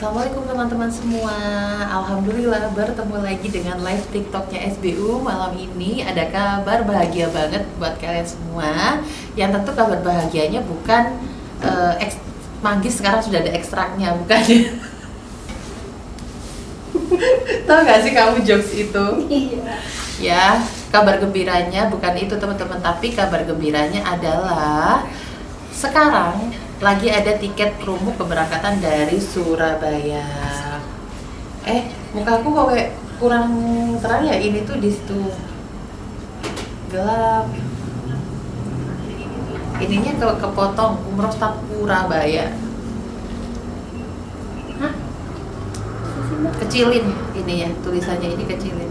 Assalamualaikum teman-teman semua. Alhamdulillah bertemu lagi dengan live TikToknya SBU malam ini. Ada kabar bahagia banget buat kalian semua. Yang tentu kabar bahagianya bukan manggis sekarang sudah ada ekstraknya, bukan? Tahu gak sih kamu jokes itu? Iya. Ya, kabar gembiranya bukan itu teman-teman, tapi kabar gembiranya adalah sekarang lagi ada tiket promo keberangkatan dari Surabaya. Mukaku kok kayak kurang terang ya, ini tuh di situ gelap. Ininya kepotong umroh staf Surabaya. Hah? Kecilin ini ya, tulisannya ini kecilin.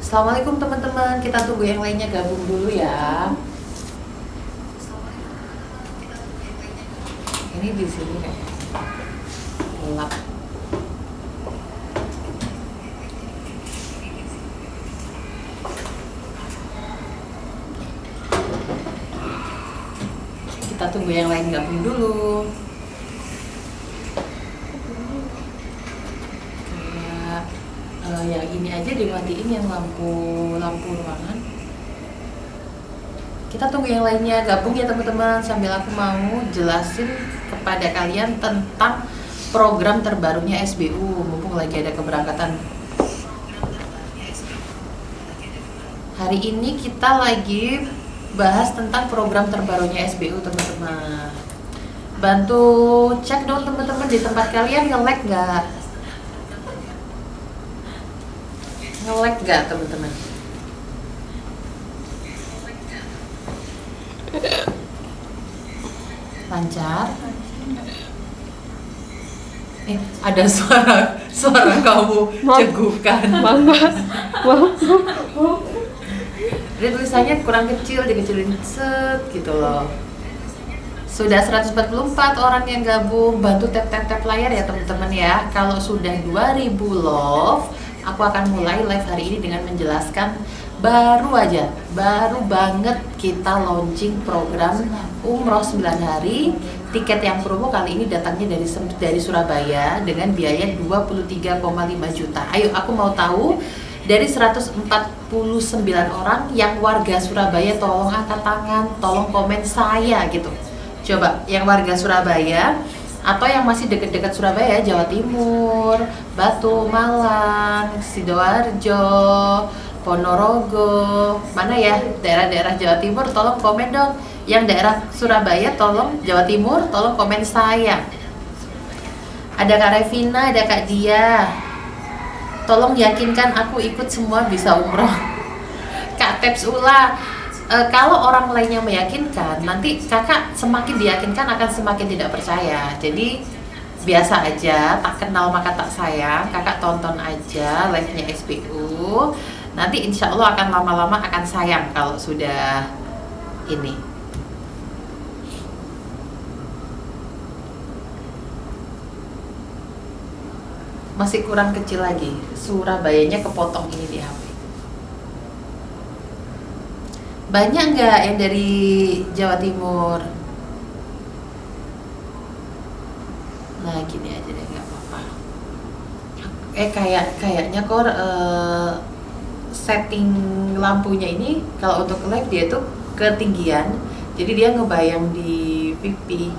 Assalamualaikum teman-teman, kita tunggu yang lainnya gabung dulu ya. Ini di sini kayak gelap. Kita tunggu yang lain gabung dulu. Yang ini aja dimatiin, yang lampu ruangan. Kita tunggu yang lainnya gabung ya teman-teman, sambil aku mau jelasin kepada kalian tentang program terbarunya SBU mumpung lagi ada keberangkatan. Hari ini kita lagi bahas tentang program terbarunya SBU teman-teman. Bantu cek dong teman-teman, di tempat kalian nge-lag nggak? Nge-lag gak teman-teman? Lancar? Ada suara kamu cegukan. Jadi tulisannya kurang kecil, dikecilin set gitu loh. Sudah 144 orang yang gabung, bantu tap layar ya teman-teman ya. Kalau sudah 2000 love, aku akan mulai live hari ini dengan menjelaskan baru banget kita launching program umroh 9 hari. Tiket yang promo kali ini datangnya dari Surabaya dengan biaya 23,5 juta. Ayo, aku mau tahu dari 149 orang yang warga Surabaya, tolong angkat tangan, tolong komen saya gitu. Coba yang warga Surabaya atau yang masih dekat-dekat Surabaya, Jawa Timur, Batu, Malang, Sidoarjo, Ponorogo, mana ya daerah-daerah Jawa Timur, tolong komen dong. Yang daerah Surabaya, tolong, Jawa Timur, tolong komen saya. Ada Kak Revina, ada Kak Dia. Tolong yakinkan aku ikut semua bisa umroh. Kak Teps Ula. Kalau orang lainnya meyakinkan, nanti kakak semakin diyakinkan akan semakin tidak percaya. Jadi biasa aja, tak kenal maka tak sayang. Kakak tonton aja live-nya SBU. Nanti insya Allah akan lama-lama akan sayang kalau sudah ini. Masih kurang kecil lagi. Surabayanya kepotong ini di HP. Banyak nggak yang dari Jawa Timur? Nah gini aja deh, nggak apa-apa. Kayaknya setting lampunya ini kalau untuk live dia tuh ketinggian, jadi dia ngebayang di pipi.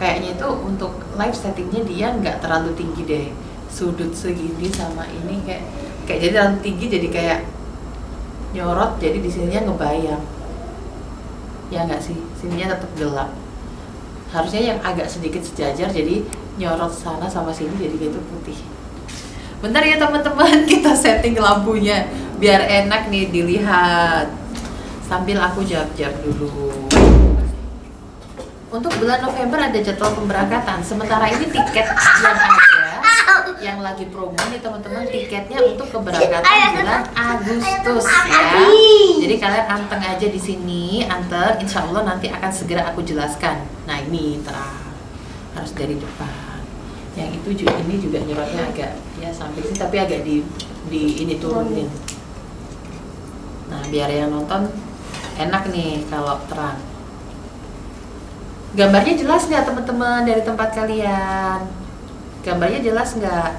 Kayaknya itu untuk live settingnya dia nggak terlalu tinggi deh, sudut segini sama ini kayak jadi terlalu tinggi, jadi kayak nyorot, jadi di sininya ngebayang. Ya nggak sih, sininya tetap gelap. Harusnya yang agak sedikit sejajar, jadi nyorot sana sama sini, jadi kayak itu putih. Bentar ya teman-teman, kita setting lampunya biar enak nih dilihat. Sambil aku jawab dulu. Untuk bulan November ada jadwal pemberangkatan. Sementara ini tiket yang ada, yang lagi promo nih teman-teman, tiketnya untuk keberangkatan bulan Agustus ya. Jadi kalian anteng aja di sini, anteng. Insya Allah nanti akan segera aku jelaskan. Nah ini terang, harus dari depan. Yang itu juga, ini juga nyorotnya agak ya sampai sini, tapi agak di ini turunin. Nah, biar yang nonton enak nih kalau terang. Gambarnya jelas nggak teman-teman dari tempat kalian? Gambarnya jelas nggak?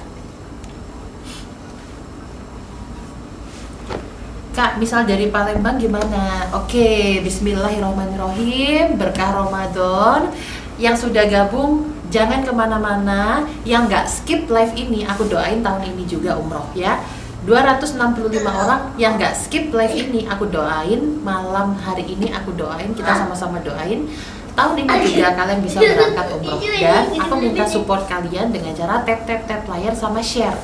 Kak, misal dari Palembang gimana? Oke, bismillahirrahmanirrahim, berkah Ramadan. Yang sudah gabung, jangan kemana-mana. Yang nggak skip live ini, aku doain tahun ini juga umroh ya. 265 orang yang nggak skip live ini, aku doain malam hari ini, aku doain, kita sama-sama doain tahun ini juga kalian bisa berangkat umroh. Dan aku minta support kalian dengan cara tap layar sama share.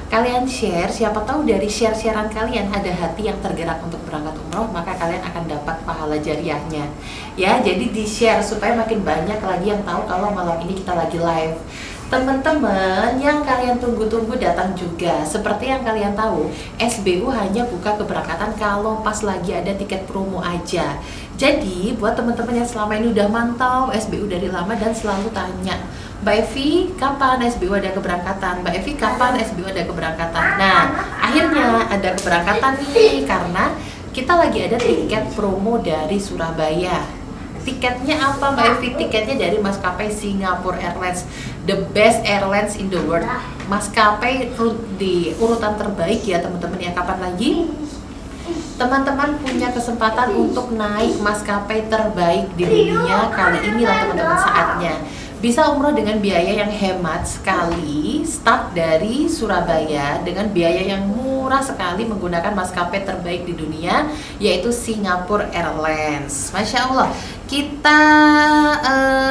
Kalian share, siapa tahu dari share-sharean kalian ada hati yang tergerak untuk berangkat umroh, maka kalian akan dapat pahala jariahnya ya. Jadi di share supaya makin banyak lagi yang tahu kalau malam ini kita lagi live. Teman-teman yang kalian tunggu-tunggu datang juga. Seperti yang kalian tahu, SBU hanya buka keberangkatan kalau pas lagi ada tiket promo aja. Jadi buat teman-teman yang selama ini udah mantau SBU dari lama dan selalu tanya, Mbak Evi, kapan SBU ada keberangkatan? Mbak Evi, kapan SBU ada keberangkatan? Nah, akhirnya ada keberangkatan nih karena kita lagi ada tiket promo dari Surabaya. Tiketnya apa Mbak Evi? Tiketnya dari maskapai Singapore Airlines, the best airlines in the world. Maskapai di urutan terbaik ya teman-teman ya. Kapan lagi teman-teman punya kesempatan untuk naik maskapai terbaik di dunia, kali inilah teman-teman saatnya. Bisa umroh dengan biaya yang hemat sekali, start dari Surabaya dengan biaya yang murah sekali menggunakan maskapai terbaik di dunia, yaitu Singapore Airlines. Masya Allah, kita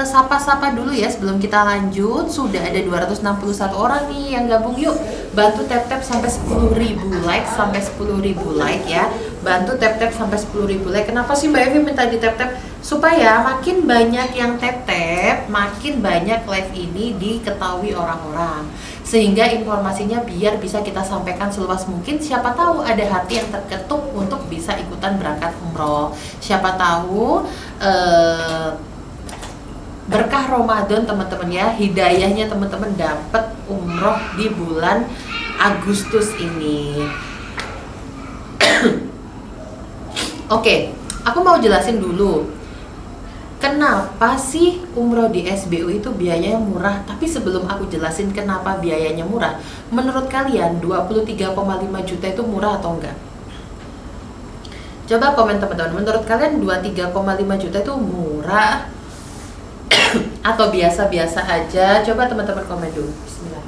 sapa-sapa dulu ya sebelum kita lanjut. Sudah ada 261 orang nih yang gabung, yuk bantu tap-tap sampai 10.000 like, sampai 10.000 like ya. Bantu tap-tap sampai 10.000 like. Kenapa sih Mbak Evi minta di tap-tap? Supaya makin banyak yang tap-tap, makin banyak live ini diketahui orang-orang, sehingga informasinya biar bisa kita sampaikan seluas mungkin. Siapa tahu ada hati yang terketuk untuk bisa ikutan berangkat umroh. Siapa tahu berkah Ramadan teman-teman ya, hidayahnya teman-teman dapat umroh di bulan Agustus ini. Oke, aku mau jelasin dulu kenapa sih umroh di SBU itu biayanya murah. Tapi sebelum aku jelasin kenapa biayanya murah, menurut kalian 23,5 juta itu murah atau enggak? Coba komen teman-teman, menurut kalian 23,5 juta itu murah atau biasa-biasa aja? Coba teman-teman komen dulu. Bismillah.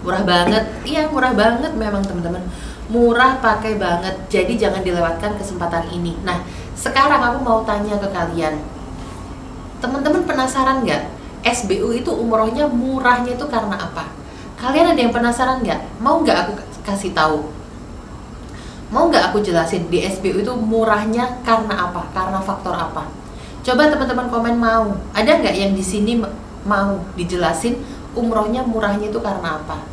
Murah banget, iya murah banget memang teman-teman. Murah pakai banget, jadi jangan dilewatkan kesempatan ini. Nah, sekarang aku mau tanya ke kalian, teman-teman penasaran nggak? SBU itu umrohnya murahnya itu karena apa? Kalian ada yang penasaran nggak? Mau nggak aku kasih tahu? Mau nggak aku jelasin di SBU itu murahnya karena apa? Karena faktor apa? Coba teman-teman komen mau. Ada nggak yang di sini mau dijelasin umrohnya murahnya itu karena apa?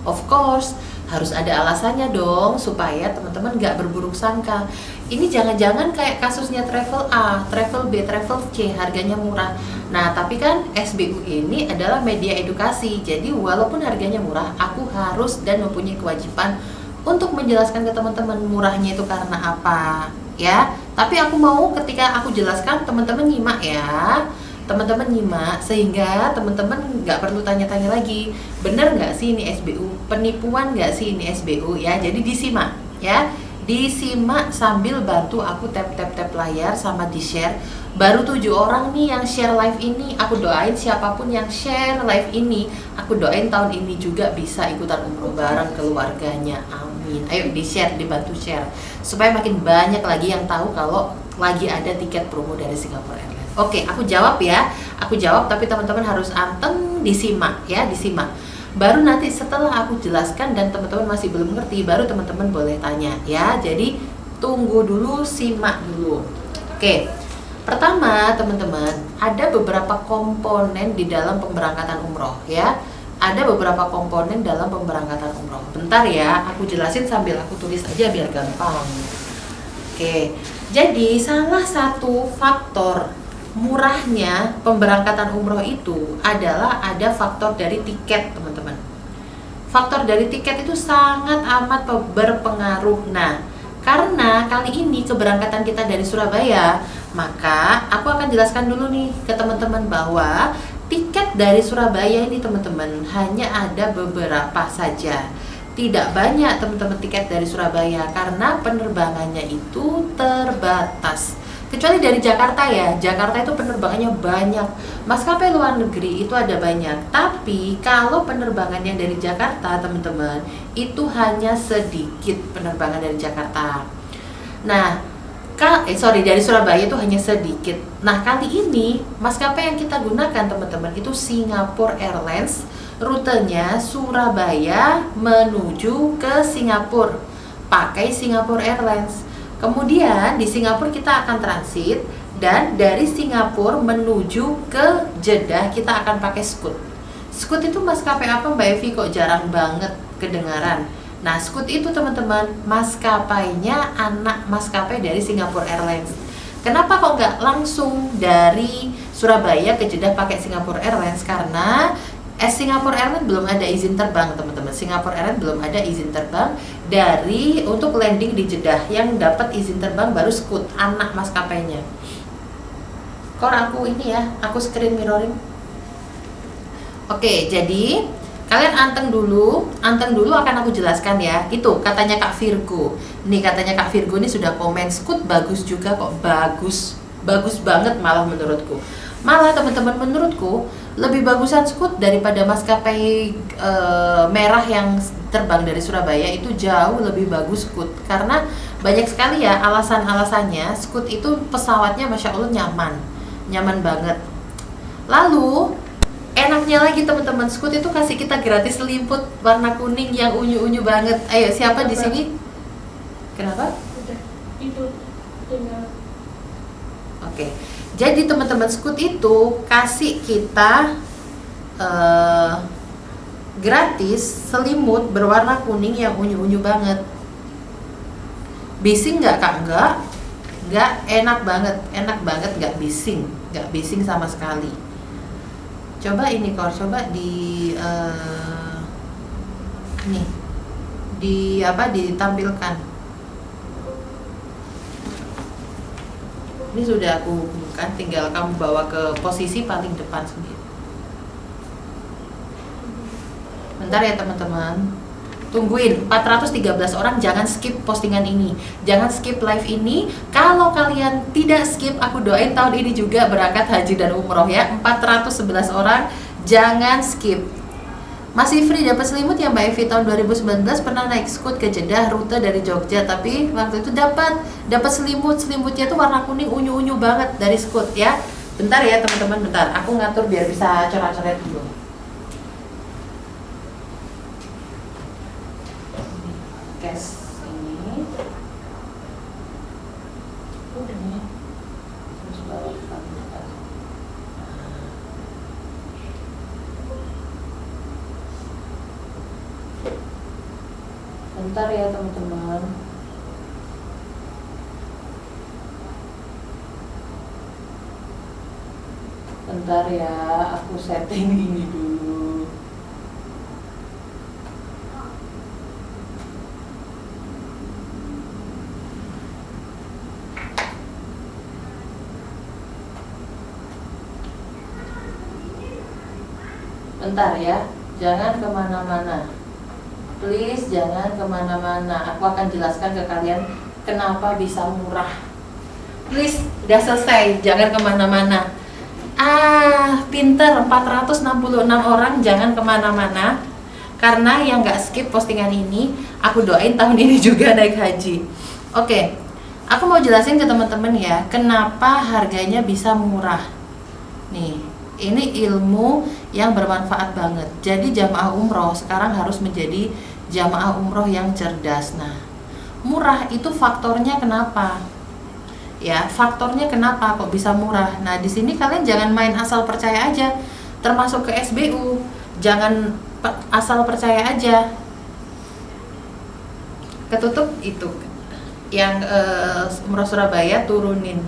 Of course, harus ada alasannya dong supaya teman-teman nggak berburuk sangka. Ini jangan-jangan kayak kasusnya travel A, travel B, travel C harganya murah. Nah, tapi kan SBU ini adalah media edukasi. Jadi walaupun harganya murah, aku harus dan mempunyai kewajiban untuk menjelaskan ke teman-teman murahnya itu karena apa, ya. Tapi aku mau ketika aku jelaskan teman-teman nyimak ya. Teman-teman nyimak sehingga teman-teman nggak perlu tanya-tanya lagi, bener nggak sih ini SBU, penipuan nggak sih ini SBU ya. Jadi disimak ya, disimak sambil bantu aku tap layar sama di share. Baru 7 orang nih yang share live ini, aku doain siapapun yang share live ini, aku doain tahun ini juga bisa ikutan umroh bareng keluarganya, amin. Ayo di share, dibantu share supaya makin banyak lagi yang tahu kalau lagi ada tiket promo dari Singapore Airlines. Oke, aku jawab ya. Aku jawab, tapi teman-teman harus anteng disimak ya, disimak. Baru nanti setelah aku jelaskan dan teman-teman masih belum ngerti, baru teman-teman boleh tanya ya. Jadi tunggu dulu, simak dulu. Oke. Pertama, teman-teman, ada beberapa komponen di dalam pemberangkatan umroh ya. Ada beberapa komponen dalam pemberangkatan umroh. Bentar ya, aku jelasin sambil aku tulis aja biar gampang. Oke. Jadi salah satu faktor murahnya pemberangkatan umroh itu adalah ada faktor dari tiket teman-teman. faktor dari tiket itu sangat amat berpengaruh. Nah, karena kali ini keberangkatan kita dari Surabaya, maka aku akan jelaskan dulu nih ke teman-teman bahwa tiket dari Surabaya ini teman-teman hanya ada beberapa saja. Tidak banyak teman-teman tiket dari Surabaya karena penerbangannya itu terbatas. Kecuali dari Jakarta ya, Jakarta itu penerbangannya banyak. Maskapai luar negeri itu ada banyak. Tapi kalau penerbangan yang dari Jakarta teman-teman, itu hanya sedikit penerbangan dari Jakarta. Nah, dari Surabaya itu hanya sedikit. Nah, kali ini maskapai yang kita gunakan teman-teman itu Singapore Airlines. Rutenya Surabaya menuju ke Singapura. Pakai Singapore Airlines. Kemudian di Singapura kita akan transit, dan dari Singapura menuju ke Jeddah kita akan pakai Scoot. Scoot itu maskapai apa Mbak Evi, kok jarang banget kedengaran? Nah, Scoot itu teman-teman maskapainya anak maskapai dari Singapore Airlines. Kenapa kok nggak langsung dari Surabaya ke Jeddah pakai Singapore Airlines? Karena Singapore Airlines belum ada izin terbang teman-teman. Singapore Airlines belum ada izin terbang untuk landing di Jeddah. Yang dapat izin terbang baru Scoot, anak maskapainya. Aku ini ya, aku screen mirroring. Oke, jadi kalian anteng dulu akan aku jelaskan ya. Itu katanya Kak Virgo. Nih katanya Kak Virgo ini sudah komen Scoot bagus juga kok, bagus banget malah menurutku. Malah teman-teman menurutku lebih bagusan Scoot daripada maskapai merah yang terbang dari Surabaya. Itu jauh lebih bagus Scoot karena banyak sekali ya alasan-alasannya. Scoot itu pesawatnya Masya Allah nyaman banget. Lalu enaknya lagi teman-teman, Scoot itu kasih kita gratis selimut warna kuning yang unyu-unyu banget. Ayo siapa di sini? Kenapa? Udah itu tinggal. Oke. Jadi teman-teman Scoot itu kasih kita gratis selimut berwarna kuning yang unyu-unyu banget. Bising nggak Kak? Nggak, enak banget, nggak bising sama sekali. Coba ini coba ditampilkan. Ini sudah aku bukan, tinggal kamu bawa ke posisi paling depan sendiri. Bentar ya teman-teman. Tungguin 413 orang, jangan skip postingan ini. Jangan skip live ini. Kalau kalian tidak skip, aku doain tahun ini juga berangkat haji dan umroh ya. 411 orang, jangan skip. Masih free dapat selimut ya Mbak Evi. Tahun 2019 pernah naik Scoot ke Jeddah rute dari Jogja, tapi waktu itu dapat selimutnya tuh warna kuning unyu-unyu banget dari Scoot ya. Bentar ya teman-teman, bentar. Aku ngatur biar bisa coret-coret dulu. Guys, ini udah nih. Terus bawa ke kamera. Bentar ya teman-teman. Bentar ya, aku setting ini dulu. Bentar ya, jangan kemana-mana. Please jangan kemana-mana. Aku akan jelaskan ke kalian kenapa bisa murah. Please, udah selesai, jangan kemana-mana. Pinter, 466 orang jangan kemana-mana. Karena yang gak skip postingan ini, aku doain tahun ini juga naik haji. Oke, aku mau jelasin ke teman-teman ya, kenapa harganya bisa murah. Nih, ini ilmu yang bermanfaat banget. Jadi jamaah umroh sekarang harus menjadi jamaah umroh yang cerdas. Nah, murah itu faktornya kenapa? Ya, faktornya kenapa kok bisa murah? Nah, di sini kalian jangan main asal percaya aja. Termasuk ke SBU, jangan asal percaya aja. Ketutup itu yang umroh Surabaya turunin.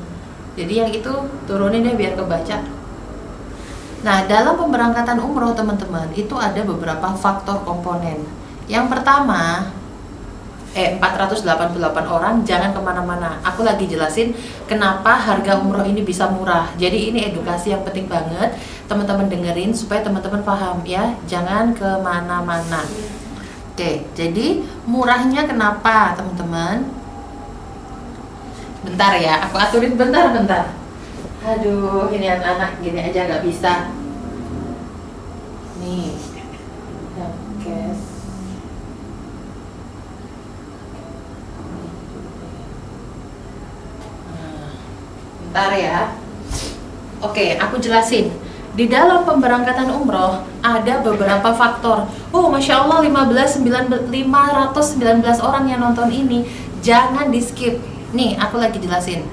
Jadi yang itu turunin deh biar kebaca. Nah, dalam pemberangkatan umroh teman-teman itu ada beberapa faktor komponen. Yang pertama, 488 orang, jangan kemana-mana. Aku lagi jelasin kenapa harga umroh ini bisa murah. Jadi ini edukasi yang penting banget, teman-teman dengerin supaya teman-teman paham ya. Jangan kemana-mana. Oke, jadi murahnya kenapa teman-teman? Bentar ya, aku aturin bentar. Aduh, ini anak-anak gini aja nggak bisa. Nih, oke. Bentar ya. Oke, aku jelasin. Di dalam pemberangkatan umroh ada beberapa faktor. Masya Allah 519 orang yang nonton ini. Jangan di skip. Nih, aku lagi jelasin.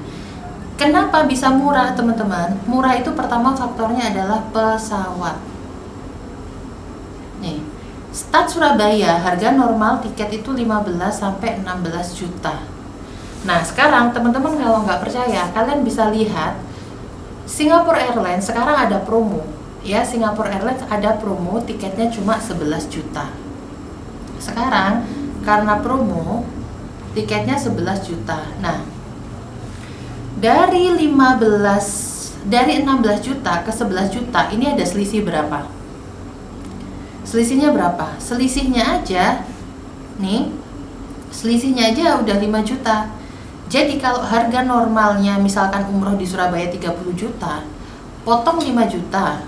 Kenapa bisa murah teman-teman? Murah itu pertama faktornya adalah pesawat. Nih, Start Surabaya harga normal tiket itu 15 sampai 16 juta. Nah, sekarang teman-teman kalau nggak percaya, kalian bisa lihat Singapore Airlines sekarang ada promo. Ya, Singapore Airlines ada promo, tiketnya cuma 11 juta. Sekarang karena promo, tiketnya 11 juta. Nah, dari 16 juta ke 11 juta, ini ada selisih berapa? Selisihnya berapa? Selisihnya aja udah 5 juta. Jadi kalau harga normalnya misalkan umroh di Surabaya 30 juta, potong 5 juta,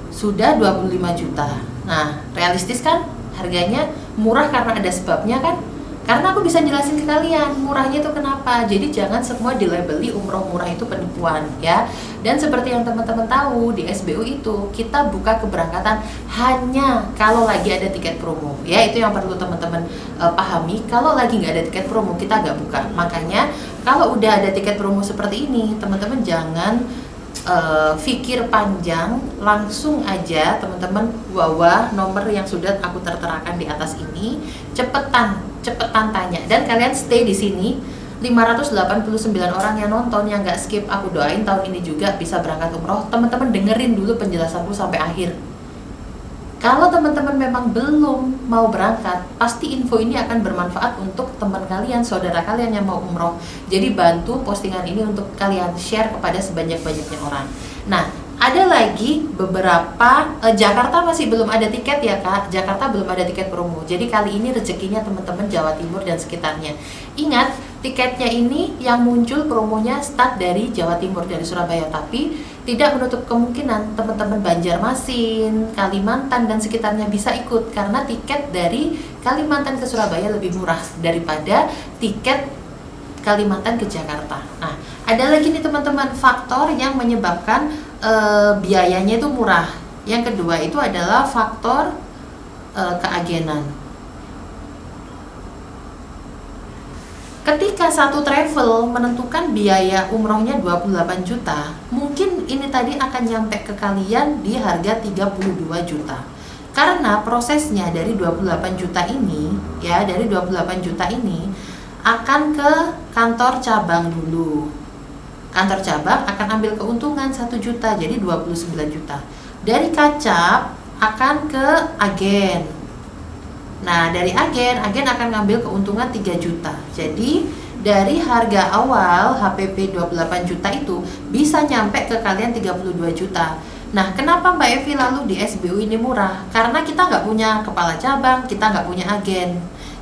sudah 25 juta. Nah, realistis kan? Harganya murah karena ada sebabnya kan? Karena aku bisa jelasin ke kalian murahnya itu kenapa. Jadi jangan semua dilabeli umroh murah itu penipuan ya. Dan seperti yang teman-teman tahu, di SBU itu kita buka keberangkatan hanya kalau lagi ada tiket promo ya. Itu yang perlu teman-teman pahami. Kalau lagi nggak ada tiket promo kita nggak buka. Makanya kalau udah ada tiket promo seperti ini, teman-teman jangan pikir panjang, langsung aja teman-teman bawa nomor yang sudah aku terterakan di atas ini, cepetan tanya, dan kalian stay di sini. 589 orang yang nonton yang nggak skip, aku doain tahun ini juga bisa berangkat umroh. Teman-teman dengerin dulu penjelasanku sampai akhir. Kalau teman-teman memang belum mau berangkat, pasti info ini akan bermanfaat untuk teman kalian, saudara kalian yang mau umroh. Jadi bantu postingan ini untuk kalian share kepada sebanyak-banyaknya orang. Nah, ada lagi beberapa, Jakarta masih belum ada tiket ya Kak, Jakarta belum ada tiket promo. Jadi kali ini rezekinya teman-teman Jawa Timur dan sekitarnya. Ingat, tiketnya ini yang muncul promonya start dari Jawa Timur, dari Surabaya. Tapi tidak menutup kemungkinan teman-teman Banjarmasin, Kalimantan dan sekitarnya bisa ikut. Karena tiket dari Kalimantan ke Surabaya lebih murah daripada tiket Kalimantan ke Jakarta. Nah, ada lagi nih teman-teman faktor yang menyebabkan biayanya itu murah. Yang kedua itu adalah faktor keagenan. Ketika satu travel menentukan biaya umrohnya 28 juta, mungkin ini tadi akan nyampe ke kalian di harga 32 juta. Karena prosesnya dari 28 juta ini, ya, dari 28 juta ini akan ke kantor cabang dulu. Kantor cabang akan ambil keuntungan 1 juta, jadi 29 juta. Dari kacap akan ke agen. Nah, dari agen akan ngambil keuntungan 3 juta. Jadi, dari harga awal HPP 28 juta itu bisa nyampe ke kalian 32 juta. Nah, kenapa Mbak Evi lalu di SBU ini murah? Karena kita nggak punya kepala cabang, kita nggak punya agen.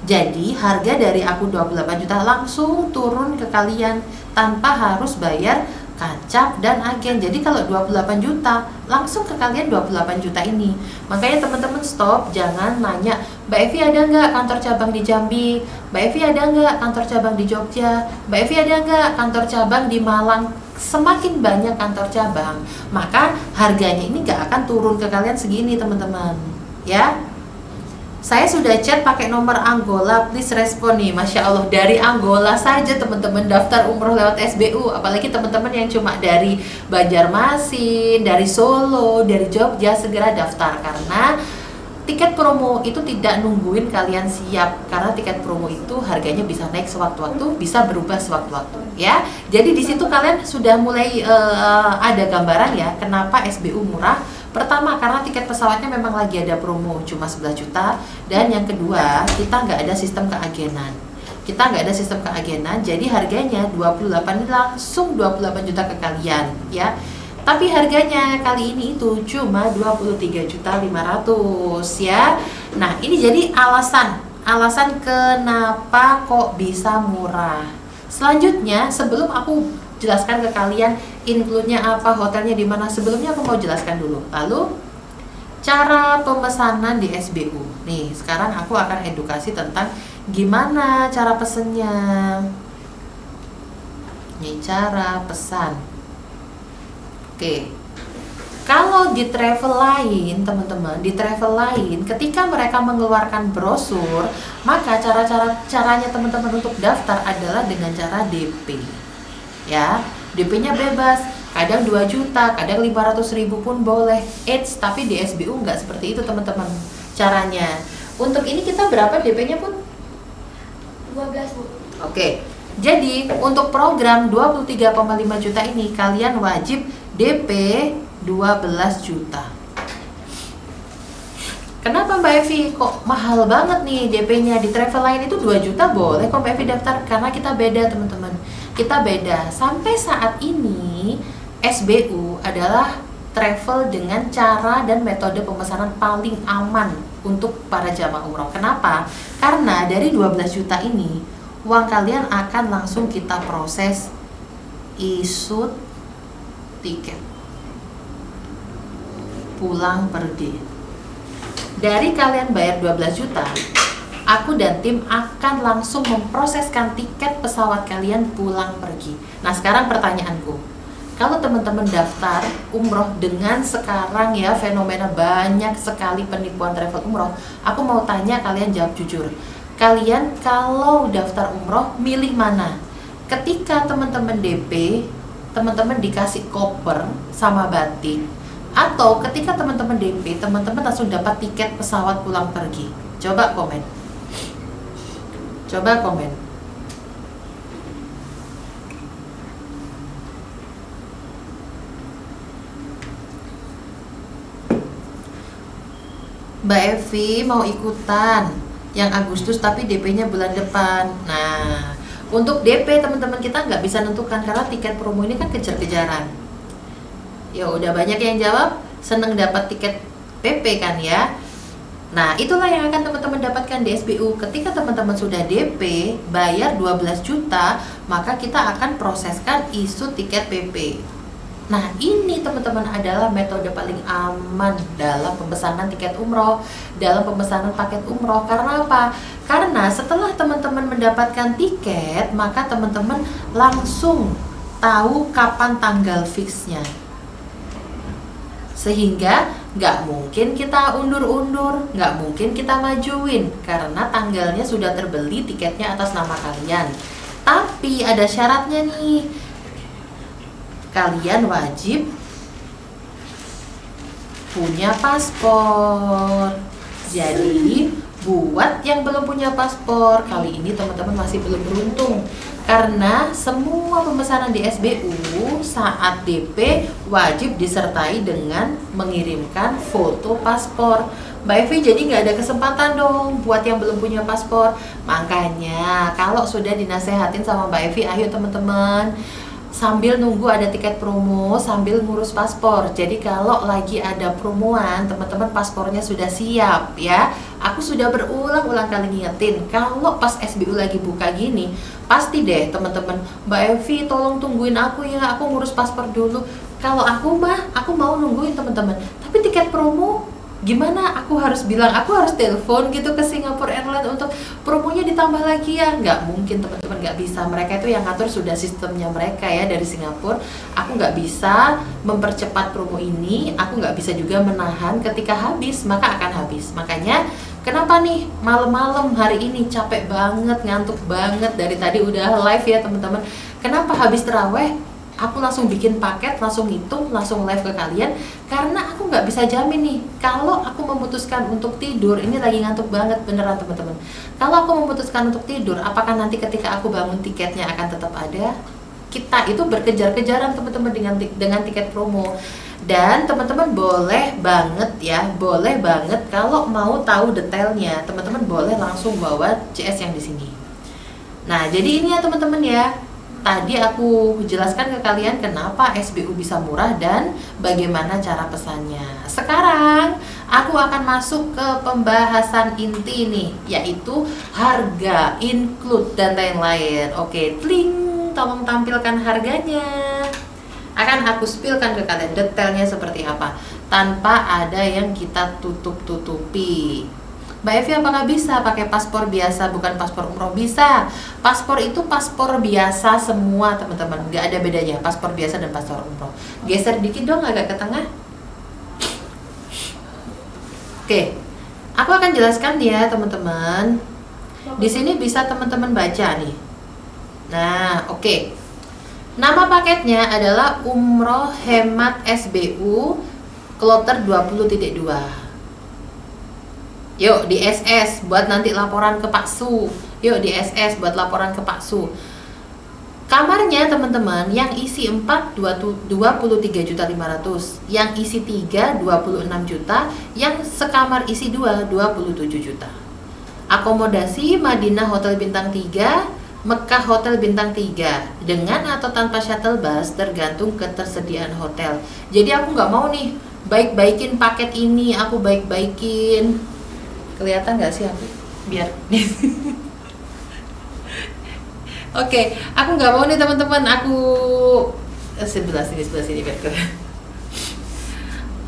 Jadi, harga dari aku 28 juta langsung turun ke kalian tanpa harus bayar kacap dan agen. Jadi kalau 28 juta langsung ke kalian 28 juta ini. Makanya teman-teman stop, jangan nanya Mbak Evi ada nggak kantor cabang di Jambi, Mbak Evi ada nggak kantor cabang di Jogja, Mbak Evi ada nggak kantor cabang di Malang. Semakin banyak kantor cabang, maka harganya ini nggak akan turun ke kalian segini teman-teman ya. Saya sudah chat pakai nomor Angola, please respon nih. Masya Allah, dari Angola saja teman-teman daftar umroh lewat SBU. Apalagi teman-teman yang cuma dari Banjarmasin, dari Solo, dari Jogja, segera daftar. Karena tiket promo itu tidak nungguin kalian siap. Karena tiket promo itu harganya bisa naik sewaktu-waktu, bisa berubah sewaktu-waktu ya. Jadi di situ kalian sudah mulai ada gambaran ya kenapa SBU murah. Pertama, karena tiket pesawatnya memang lagi ada promo cuma 11 juta. Dan yang kedua, kita nggak ada sistem keagenan. Jadi harganya 28 ini langsung 28 juta ke kalian ya. Tapi harganya kali ini itu cuma 23.500.000 ya. Nah, ini jadi alasan kenapa kok bisa murah. Selanjutnya, sebelum aku jelaskan ke kalian include-nya apa, hotelnya di mana, sebelumnya aku mau jelaskan dulu. Lalu cara pemesanan di SBU. Nih, sekarang aku akan edukasi tentang gimana cara pesennya. Nih, cara pesan. Oke. Kalau di travel lain, teman-teman, ketika mereka mengeluarkan brosur, maka caranya teman-teman untuk daftar adalah dengan cara DP. Ya, DP-nya bebas. Kadang 2 juta, kadang 500.000 pun boleh. Tapi di SBU nggak seperti itu, teman-teman. Caranya. Untuk ini kita berapa DP-nya pun? 12, Bu. Oke. Jadi, untuk program 23,5 juta ini kalian wajib DP 12 juta. Kenapa Mbak Evi kok mahal banget nih DP-nya? Di travel lain itu 2 juta boleh kok Mbak Evi daftar, karena kita beda, teman-teman. Kita beda. Sampai saat ini SBU adalah travel dengan cara dan metode pemesanan paling aman untuk para jamaah umroh. Kenapa? Karena dari 12 juta ini uang kalian akan langsung kita proses isut tiket pulang pergi. Dari kalian bayar 12 juta, aku dan tim akan langsung memproseskan tiket pesawat kalian pulang pergi. Nah, sekarang pertanyaanku, kalau teman-teman daftar umroh dengan sekarang ya fenomena banyak sekali penipuan travel umroh, aku mau tanya kalian jawab jujur. Kalian kalau daftar umroh milih mana? Ketika teman-teman DP, teman-teman dikasih koper sama batik, atau ketika teman-teman DP, teman-teman langsung dapat tiket pesawat pulang pergi? Coba komen. Mbak Evi mau ikutan yang Agustus tapi DP-nya bulan depan. Nah, untuk DP teman-teman kita nggak bisa nentukan karena tiket promo ini kan kejar-kejaran. Ya udah banyak yang jawab seneng dapat tiket PP kan ya. Nah, itulah yang akan teman-teman dapatkan di SBU. Ketika teman-teman sudah DP bayar 12 juta, maka kita akan proseskan isu tiket PP. Nah, ini teman-teman adalah metode paling aman dalam pemesanan tiket umroh, dalam pemesanan paket umroh. Karena apa? Karena setelah teman-teman mendapatkan tiket, maka teman-teman langsung tahu kapan tanggal fixnya. Sehingga nggak mungkin kita undur-undur, nggak mungkin kita majuin, karena tanggalnya sudah terbeli tiketnya atas nama kalian. Tapi ada syaratnya nih. Kalian wajib punya paspor. Jadi buat yang belum punya paspor, kali ini teman-teman masih belum beruntung, karena semua pemesanan di SBU saat DP wajib disertai dengan mengirimkan foto paspor. Mbak Evi jadi nggak ada kesempatan dong buat yang belum punya paspor. Makanya kalau sudah dinasehatin sama Mbak Evi, ayo teman-teman, sambil nunggu ada tiket promo, sambil ngurus paspor. Jadi kalau lagi ada promoan, teman-teman paspornya sudah siap ya. Aku sudah berulang-ulang kali ngingetin, kalau pas SBU lagi buka gini, pasti deh teman-teman, Mbak Evi tolong tungguin aku ya, aku ngurus paspor dulu. Kalau aku mah, aku mau nungguin teman-teman. Tapi tiket promo gimana? Aku harus bilang, aku harus telepon gitu ke Singapore Airlines untuk promonya ditambah lagi ya? Nggak mungkin teman-teman, nggak bisa. Mereka itu yang ngatur sudah sistemnya mereka ya dari Singapura. Aku nggak bisa mempercepat promo ini, aku nggak bisa juga menahan ketika habis, maka akan habis. Makanya kenapa nih malam-malam hari ini capek banget, ngantuk banget, dari tadi udah live ya teman-teman. Kenapa habis terawih aku langsung bikin paket, langsung hitung, langsung live ke kalian, karena aku nggak bisa jamin nih kalau aku memutuskan untuk tidur, ini lagi ngantuk banget beneran teman-teman. Kalau aku memutuskan untuk tidur, apakah nanti ketika aku bangun tiketnya akan tetap ada? Kita itu berkejar-kejaran teman-teman dengan tiket promo. Dan teman-teman boleh banget ya, boleh banget kalau mau tahu detailnya, teman-teman boleh langsung bawa CS yang di sini. Nah, jadi ini ya teman-teman ya. Tadi aku jelaskan ke kalian kenapa SBU bisa murah dan bagaimana cara pesannya. Sekarang aku akan masuk ke pembahasan inti nih, yaitu harga, include dan lain-lain. Oke, tling, tolong tampilkan harganya. Akan aku spillkan ke kalian detailnya seperti apa, tanpa ada yang kita tutup-tutupi. Mbak Evi, apakah bisa pakai paspor biasa bukan paspor umroh? Bisa. Paspor itu paspor biasa semua teman-teman, nggak ada bedanya paspor biasa dan paspor umroh. Geser dikit dong agak ke tengah. Oke, aku akan jelaskan ya teman-teman. Di sini bisa teman-teman baca nih. Nah, oke. Nama paketnya adalah Umroh Hemat SBU Kloter 20.2. Yuk di SS buat nanti laporan ke Pak Su. Yuk di SS buat laporan ke Pak Su. Kamarnya teman-teman yang isi 4 23.500.000, yang isi 3 26 juta, yang sekamar isi 2 27 juta. Akomodasi Madinah Hotel Bintang 3, Mekah Hotel Bintang 3 dengan atau tanpa shuttle bus tergantung ketersediaan hotel. Jadi aku nggak mau nih baik-baikin paket ini, aku baik-baikin. Kelihatan nggak sih aku? Biar Oke, aku nggak mau nih teman-teman, aku sebelah sini biar keren.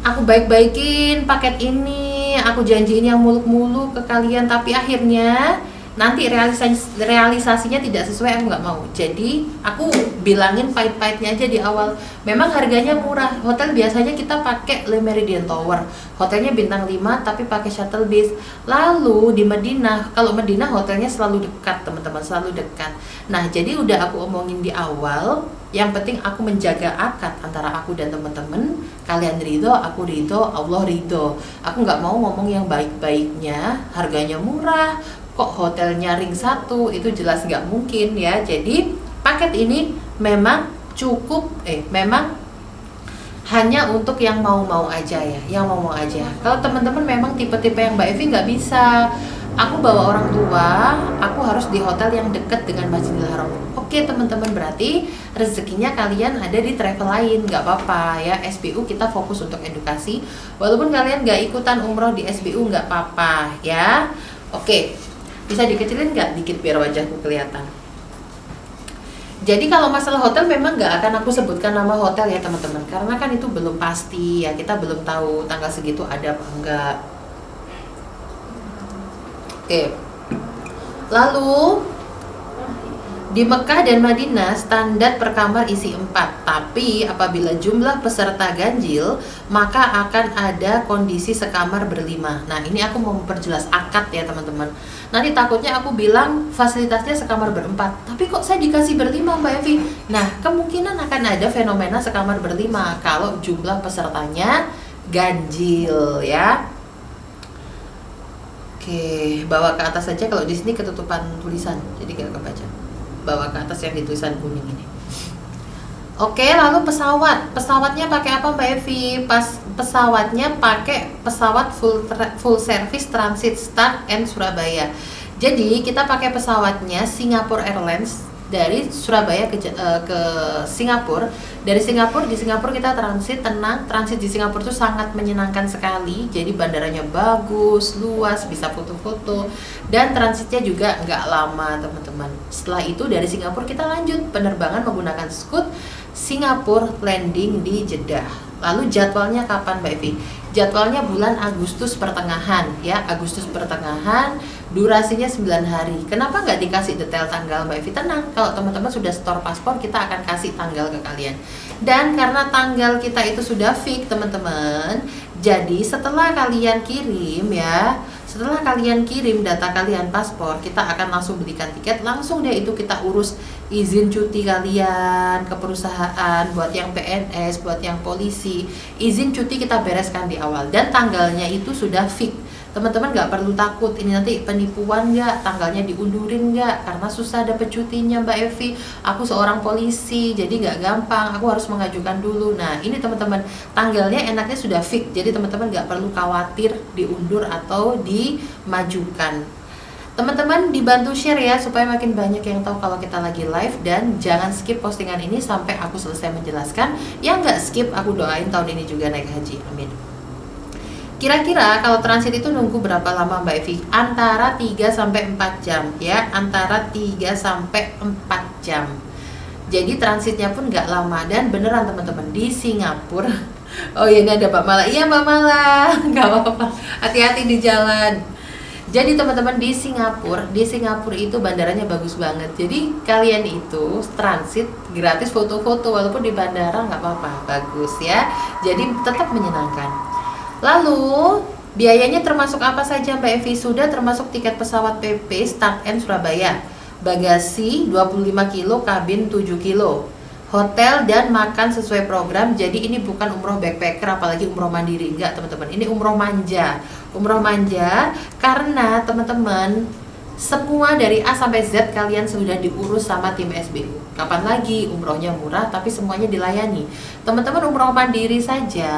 Aku baik-baikin paket ini, aku janjiin yang muluk-muluk ke kalian, tapi akhirnya nanti realisasinya tidak sesuai, aku nggak mau. Jadi aku bilangin pahit-pahitnya aja di awal. Memang harganya murah. Hotel biasanya kita pakai Le Méridien Tower, hotelnya bintang 5 tapi pakai shuttle bus. Lalu di Madinah, kalau Madinah hotelnya selalu dekat teman-teman, selalu dekat. Nah jadi udah aku omongin di awal, yang penting aku menjaga akad antara aku dan teman-teman. Kalian ridho, aku ridho, Allah ridho. Aku nggak mau ngomong yang baik-baiknya, harganya murah kok hotelnya ring 1, itu jelas nggak mungkin ya. Jadi paket ini memang cukup memang hanya untuk yang mau-mau aja ya, yang mau-mau aja. Kalau teman-teman memang tipe-tipe yang Mbak Evi nggak bisa, aku bawa orang tua, aku harus di hotel yang dekat dengan Masjidil Haram. Oke teman-teman, berarti rezekinya kalian ada di travel lain, nggak apa-apa ya. SBU kita fokus untuk edukasi, walaupun kalian nggak ikutan umroh di SBU nggak apa-apa ya. Oke, bisa dikecilin nggak dikit biar wajahku kelihatan. Jadi kalau masalah hotel memang nggak akan aku sebutkan nama hotel ya teman-teman, karena kan itu belum pasti ya, kita belum tahu tanggal segitu ada apa enggak. Oke, lalu di Mekah dan Madinah standar per kamar isi 4, tapi apabila jumlah peserta ganjil maka akan ada kondisi sekamar berlima. Nah ini aku mau memperjelas akad ya teman-teman. Nanti takutnya aku bilang fasilitasnya sekamar berempat, tapi kok saya dikasih berlima Mbak Evi? Nah kemungkinan akan ada fenomena sekamar berlima kalau jumlah pesertanya ganjil ya. Oke, bawa ke atas saja, kalau di sini ketutupan tulisan jadi gak kebaca. Bawa ke atas yang di tulisan kuning ini. Oke, lalu pesawatnya pakai apa Mbak Evi? Pesawatnya pakai pesawat full service transit start and Surabaya. Jadi kita pakai pesawatnya Singapore Airlines dari Surabaya ke Singapura. Dari Singapura, di Singapura kita transit, tenang. Transit di Singapura itu sangat menyenangkan sekali. Jadi bandaranya bagus, luas, bisa foto-foto, dan transitnya juga nggak lama teman-teman. Setelah itu dari Singapura kita lanjut penerbangan menggunakan Scoot Singapura, landing di Jeddah. Lalu jadwalnya kapan Mbak Evi? Jadwalnya bulan Agustus pertengahan ya, Agustus pertengahan, durasinya 9 hari. Kenapa nggak dikasih detail tanggal Mbak Evi? Tenang, kalau teman-teman sudah store paspor kita akan kasih tanggal ke kalian. Dan karena tanggal kita itu sudah fix teman-teman, jadi setelah kalian kirim ya, setelah kalian kirim data kalian paspor, kita akan langsung belikan tiket, langsung deh itu kita urus izin cuti kalian ke perusahaan, buat yang PNS, buat yang polisi, izin cuti kita bereskan di awal, dan tanggalnya itu sudah fix Teman-teman nggak perlu takut ini nanti penipuan nggak, tanggalnya diundurin nggak, karena susah dapet cutinya Mbak Evi. Aku seorang polisi, jadi nggak gampang, aku harus mengajukan dulu. Nah ini teman-teman, tanggalnya enaknya sudah fix, jadi teman-teman nggak perlu khawatir diundur atau dimajukan. Teman-teman dibantu share ya, supaya makin banyak yang tahu kalau kita lagi live. Dan jangan skip postingan ini sampai aku selesai menjelaskan. Yang nggak skip, aku doain tahun ini juga naik haji, amin. Kira-kira kalau transit itu nunggu berapa lama Mbak Evi? Antara 3-4 jam ya, antara 3-4 jam. Jadi transitnya pun nggak lama. Dan beneran teman-teman, di Singapura oh iya, ini ada Mbak Mala. Iya Mbak Mala, nggak apa-apa, hati-hati di jalan. Jadi teman-teman, di Singapura itu bandaranya bagus banget. Jadi kalian itu transit gratis foto-foto, walaupun di bandara nggak apa-apa, bagus ya. Jadi tetap menyenangkan. Lalu biayanya termasuk apa saja Mbak Evi? Sudah termasuk tiket pesawat PP start end Surabaya, bagasi 25 kilo, kabin 7 kilo, hotel dan makan sesuai program. Jadi ini bukan umroh backpacker apalagi umroh mandiri, enggak teman-teman, ini umroh manja. Umroh manja karena teman-teman semua dari A sampai Z kalian sudah diurus sama tim SBU. Kapan lagi umrohnya murah tapi semuanya dilayani. Teman-teman umroh mandiri saja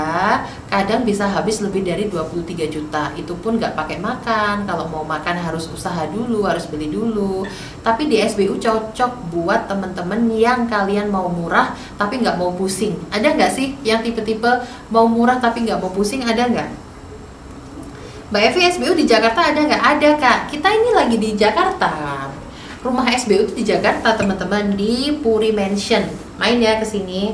kadang bisa habis lebih dari 23 juta. Itu pun nggak pakai makan. Kalau mau makan harus usaha dulu, harus beli dulu. Tapi di SBU cocok buat teman-teman yang kalian mau murah tapi nggak mau pusing. Ada nggak sih yang tipe-tipe mau murah tapi nggak mau pusing, ada nggak? Mbak Evi, SBU di Jakarta ada nggak? Ada Kak, kita ini lagi di Jakarta. Rumah SBU itu di Jakarta teman-teman, di Puri Mansion. Main ya ke sini.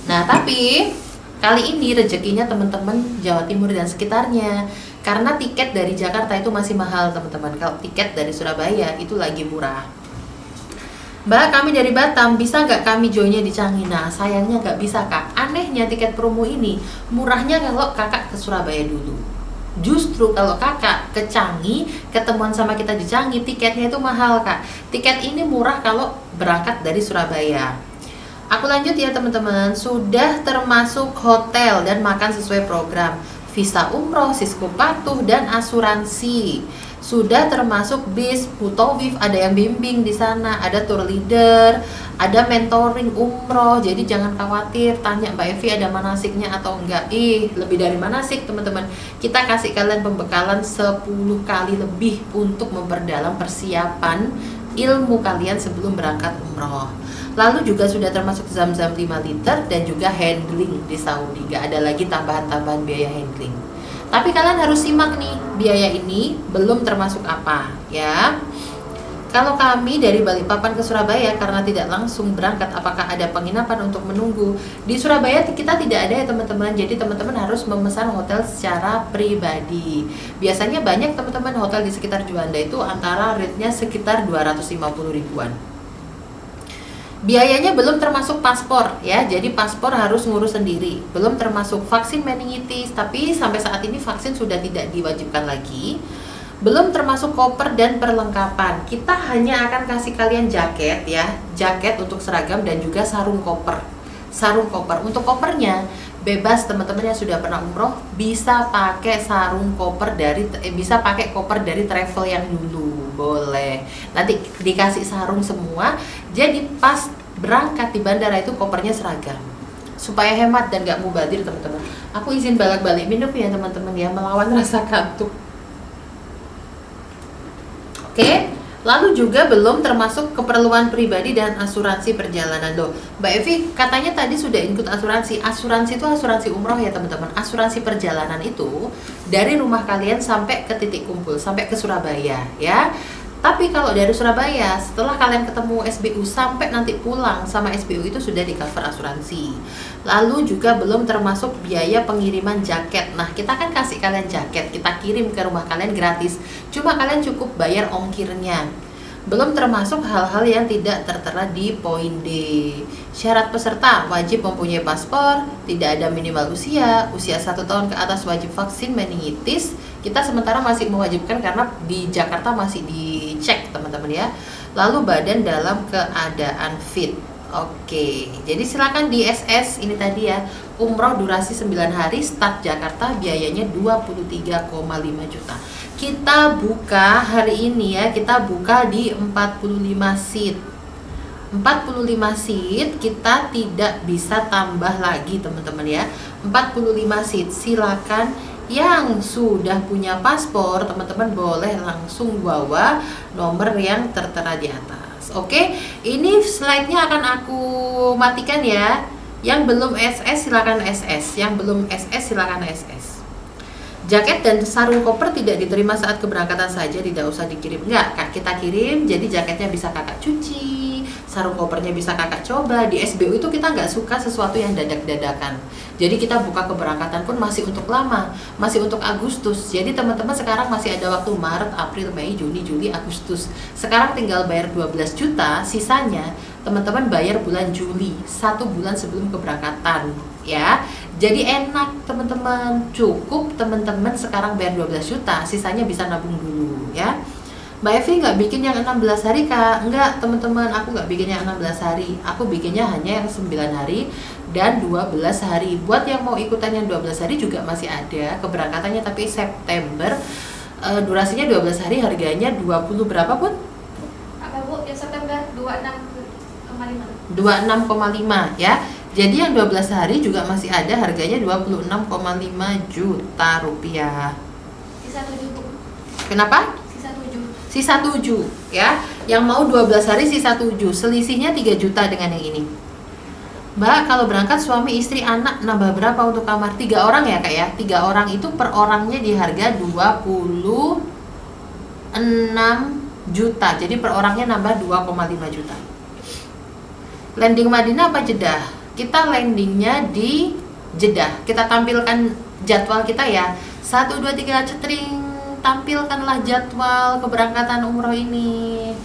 Nah tapi kali ini rezekinya teman-teman Jawa Timur dan sekitarnya. Karena tiket dari Jakarta itu masih mahal teman-teman. Kalau tiket dari Surabaya itu lagi murah. Mbak, kami dari Batam, bisa nggak kami joinnya di Changi? Nah, sayangnya nggak bisa Kak. Anehnya tiket promo ini murahnya kalau kakak ke Surabaya dulu. Justru kalau kakak ke Changi, ketemuan sama kita di Changi, tiketnya itu mahal Kak. Tiket ini murah kalau berangkat dari Surabaya. Aku lanjut ya teman-teman, sudah termasuk hotel dan makan sesuai program, visa umroh, Sisko patuh, dan asuransi. Sudah termasuk bis, Putowif, ada yang bimbing di sana, ada tour leader, ada mentoring umroh. Jadi jangan khawatir, tanya Mbak Evi ada manasiknya atau enggak. Lebih dari manasik teman-teman. Kita kasih kalian pembekalan 10 kali lebih untuk memperdalam persiapan ilmu kalian sebelum berangkat umroh. Lalu juga sudah termasuk zam-zam 5 liter dan juga handling di Saudi. Gak ada lagi tambahan-tambahan biaya handling. Tapi kalian harus simak nih, biaya ini belum termasuk apa ya. Kalau kami dari Balikpapan ke Surabaya karena tidak langsung berangkat, apakah ada penginapan untuk menunggu? Di Surabaya kita tidak ada ya teman-teman. Jadi teman-teman harus memesan hotel secara pribadi. Biasanya banyak teman-teman hotel di sekitar Juanda itu antara rate-nya sekitar 250 ribuan. Biayanya belum termasuk paspor ya, jadi paspor harus ngurus sendiri. Belum termasuk vaksin meningitis, tapi sampai saat ini vaksin sudah tidak diwajibkan lagi. Belum termasuk koper dan perlengkapan. Kita hanya akan kasih kalian jaket ya, jaket untuk seragam dan juga sarung koper. Sarung koper, untuk kopernya bebas teman-teman yang sudah pernah umroh bisa pakai sarung koper dari bisa pakai koper dari travel yang dulu, boleh. Nanti dikasih sarung semua. Jadi pas berangkat di bandara itu kopernya seragam supaya hemat dan gak mubazir teman-teman. Aku izin balik-balik minum ya teman-teman ya, melawan rasa kantuk. Oke. Lalu juga belum termasuk keperluan pribadi dan asuransi perjalanan. Loh, Mbak Evi katanya tadi sudah ikut asuransi. Asuransi itu asuransi umroh ya teman-teman. Asuransi perjalanan itu dari rumah kalian sampai ke titik kumpul, sampai ke Surabaya ya. Tapi kalau dari Surabaya, setelah kalian ketemu SBU sampai nanti pulang sama SBU itu sudah di cover asuransi. Lalu juga belum termasuk biaya pengiriman jaket. Nah, kita kan kasih kalian jaket, kita kirim ke rumah kalian gratis. Cuma kalian cukup bayar ongkirnya. Belum termasuk hal-hal yang tidak tertera di poin D. Syarat peserta wajib mempunyai paspor, tidak ada minimal usia 1 tahun ke atas wajib vaksin meningitis. Kita sementara masih mewajibkan karena di Jakarta masih dicek teman-teman ya. Lalu badan dalam keadaan fit. Oke, jadi silakan di SS ini tadi ya, umroh durasi 9 hari, start Jakarta, biayanya 23,5 juta. Kita buka hari ini ya, kita buka di 45 seat. 45 seat kita tidak bisa tambah lagi teman-teman ya. 45 seat, silakan yang sudah punya paspor teman-teman boleh langsung bawa nomor yang tertera di atas. Oke, ini slide-nya akan aku matikan ya. Yang belum SS silakan SS, yang belum SS silakan SS. Jaket dan sarung koper tidak diterima saat keberangkatan saja, tidak usah dikirim. Enggak, Kak, kita kirim, jadi jaketnya bisa kakak cuci, sarung kopernya bisa kakak coba. Di SBU itu kita nggak suka sesuatu yang dadak-dadakan. Jadi kita buka keberangkatan pun masih untuk lama, masih untuk Agustus. Jadi teman-teman sekarang masih ada waktu Maret, April, Mei, Juni, Juli, Agustus. Sekarang tinggal bayar 12 juta, sisanya teman-teman bayar bulan Juli, 1 bulan sebelum keberangkatan ya. Jadi enak teman-teman, cukup teman-teman sekarang bayar 12 juta, sisanya bisa nabung dulu ya. Mbak Evi nggak bikin yang 16 hari Kak? Enggak teman-teman, aku nggak bikin yang 16 hari, aku bikinnya hanya yang 9 hari dan 12 hari. Buat yang mau ikutan yang 12 hari juga masih ada keberangkatannya, tapi September durasinya 12 hari, harganya 20 berapa pun? Apa Bu? Yang September 26,5. 26,5 ya. Jadi yang 12 hari juga masih ada, harganya 26,5 juta rupiah. Sisa 7 Bu. Kenapa? Sisa 7. Sisa 7 ya. Yang mau 12 hari sisa 7. Selisihnya 3 juta dengan yang ini. Mbak, kalau berangkat suami, istri, anak nambah berapa untuk kamar? 3 orang ya Kak ya. 3 orang itu per orangnya di harga 26 juta. Jadi per orangnya nambah 2,5 juta. Landing Madinah apa Jeddah? Kita landingnya di Jeddah. Kita tampilkan jadwal kita ya. 1, 2, 3 cetring. Tampilkanlah jadwal keberangkatan umroh ini.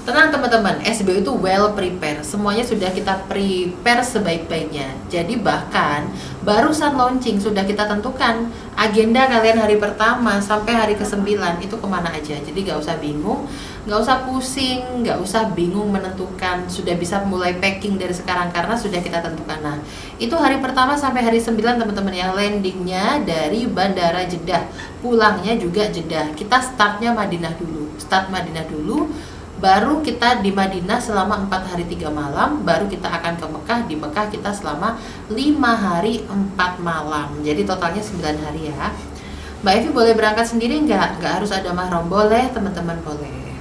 Tenang teman-teman, SBU itu well prepare. Semuanya sudah kita prepare sebaik-baiknya. Jadi bahkan barusan launching sudah kita tentukan agenda kalian hari pertama sampai hari ke-9 itu kemana aja. Jadi gak usah bingung, gak usah pusing, gak usah bingung menentukan. Sudah bisa mulai packing dari sekarang karena sudah kita tentukan. Nah, itu hari pertama sampai hari 9 teman-teman ya. Landingnya dari Bandara Jeddah, pulangnya juga Jeddah. Kita startnya Madinah dulu. Start Madinah dulu. Baru kita di Madinah selama 4 hari 3 malam, baru kita akan ke Mekah. Di Mekah kita selama 5 hari 4 malam. Jadi totalnya 9 hari ya. Mbak Evi boleh berangkat sendiri nggak? Nggak harus ada mahram. Boleh teman-teman, boleh.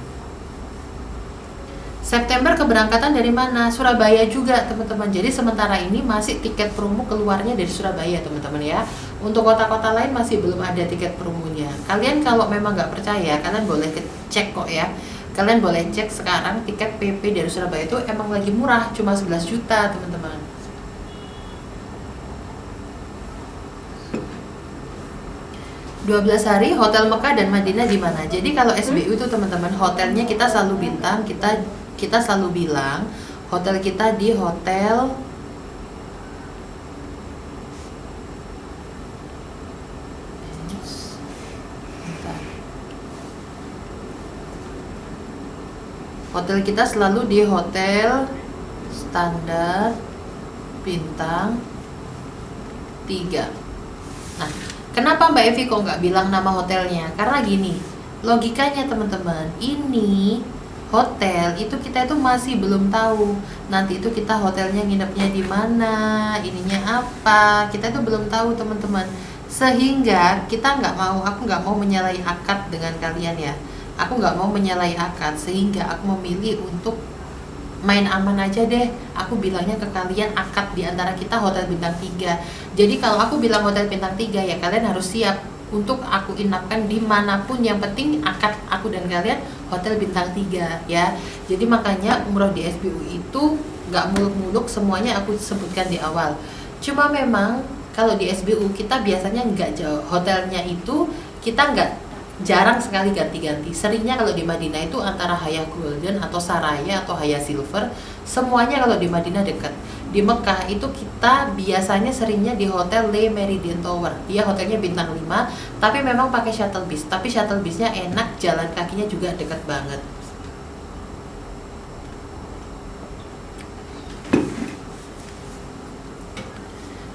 September keberangkatan dari mana? Surabaya juga teman-teman. Jadi sementara ini masih tiket promo keluarnya dari Surabaya teman-teman ya. Untuk kota-kota lain masih belum ada tiket promonya. Kalian kalau memang nggak percaya, kalian boleh cek kok ya. Kalian boleh cek sekarang tiket PP dari Surabaya itu emang lagi murah, cuma 11 juta teman-teman. "12 hari hotel Mekah dan Madinah di mana?" Jadi kalau SBU itu teman-teman, hotelnya kita selalu bintang, kita selalu bilang hotel kita di hotel Hotel kita selalu di hotel standar bintang 3. Nah, kenapa Mbak Evi kok nggak bilang nama hotelnya? Karena gini, logikanya teman-teman, ini hotel itu kita itu masih belum tahu. Nanti itu kita hotelnya nginepnya di mana, ininya apa, kita itu belum tahu teman-teman. Sehingga kita aku nggak mau menyalahi akad dengan kalian ya. Aku nggak mau menyalahi akad, sehingga aku memilih untuk main aman aja deh. Aku bilangnya ke kalian akad di antara kita hotel bintang 3. Jadi kalau aku bilang hotel bintang 3 ya kalian harus siap untuk aku inapkan dimanapun. Yang penting akad aku dan kalian hotel bintang 3 ya. Jadi makanya umroh di SBU itu nggak muluk-muluk, semuanya aku sebutkan di awal. Cuma memang kalau di SBU kita biasanya nggak jauh, hotelnya itu kita nggak jarang sekali ganti-ganti. Seringnya kalau di Madinah itu antara Haya Golden atau Saraya atau Haya Silver. Semuanya kalau di Madinah dekat. Di Mekah itu kita biasanya seringnya di hotel Le Meridian Tower. Dia hotelnya bintang 5, tapi memang pakai shuttle bus. Tapi shuttle busnya enak, jalan kakinya juga dekat banget.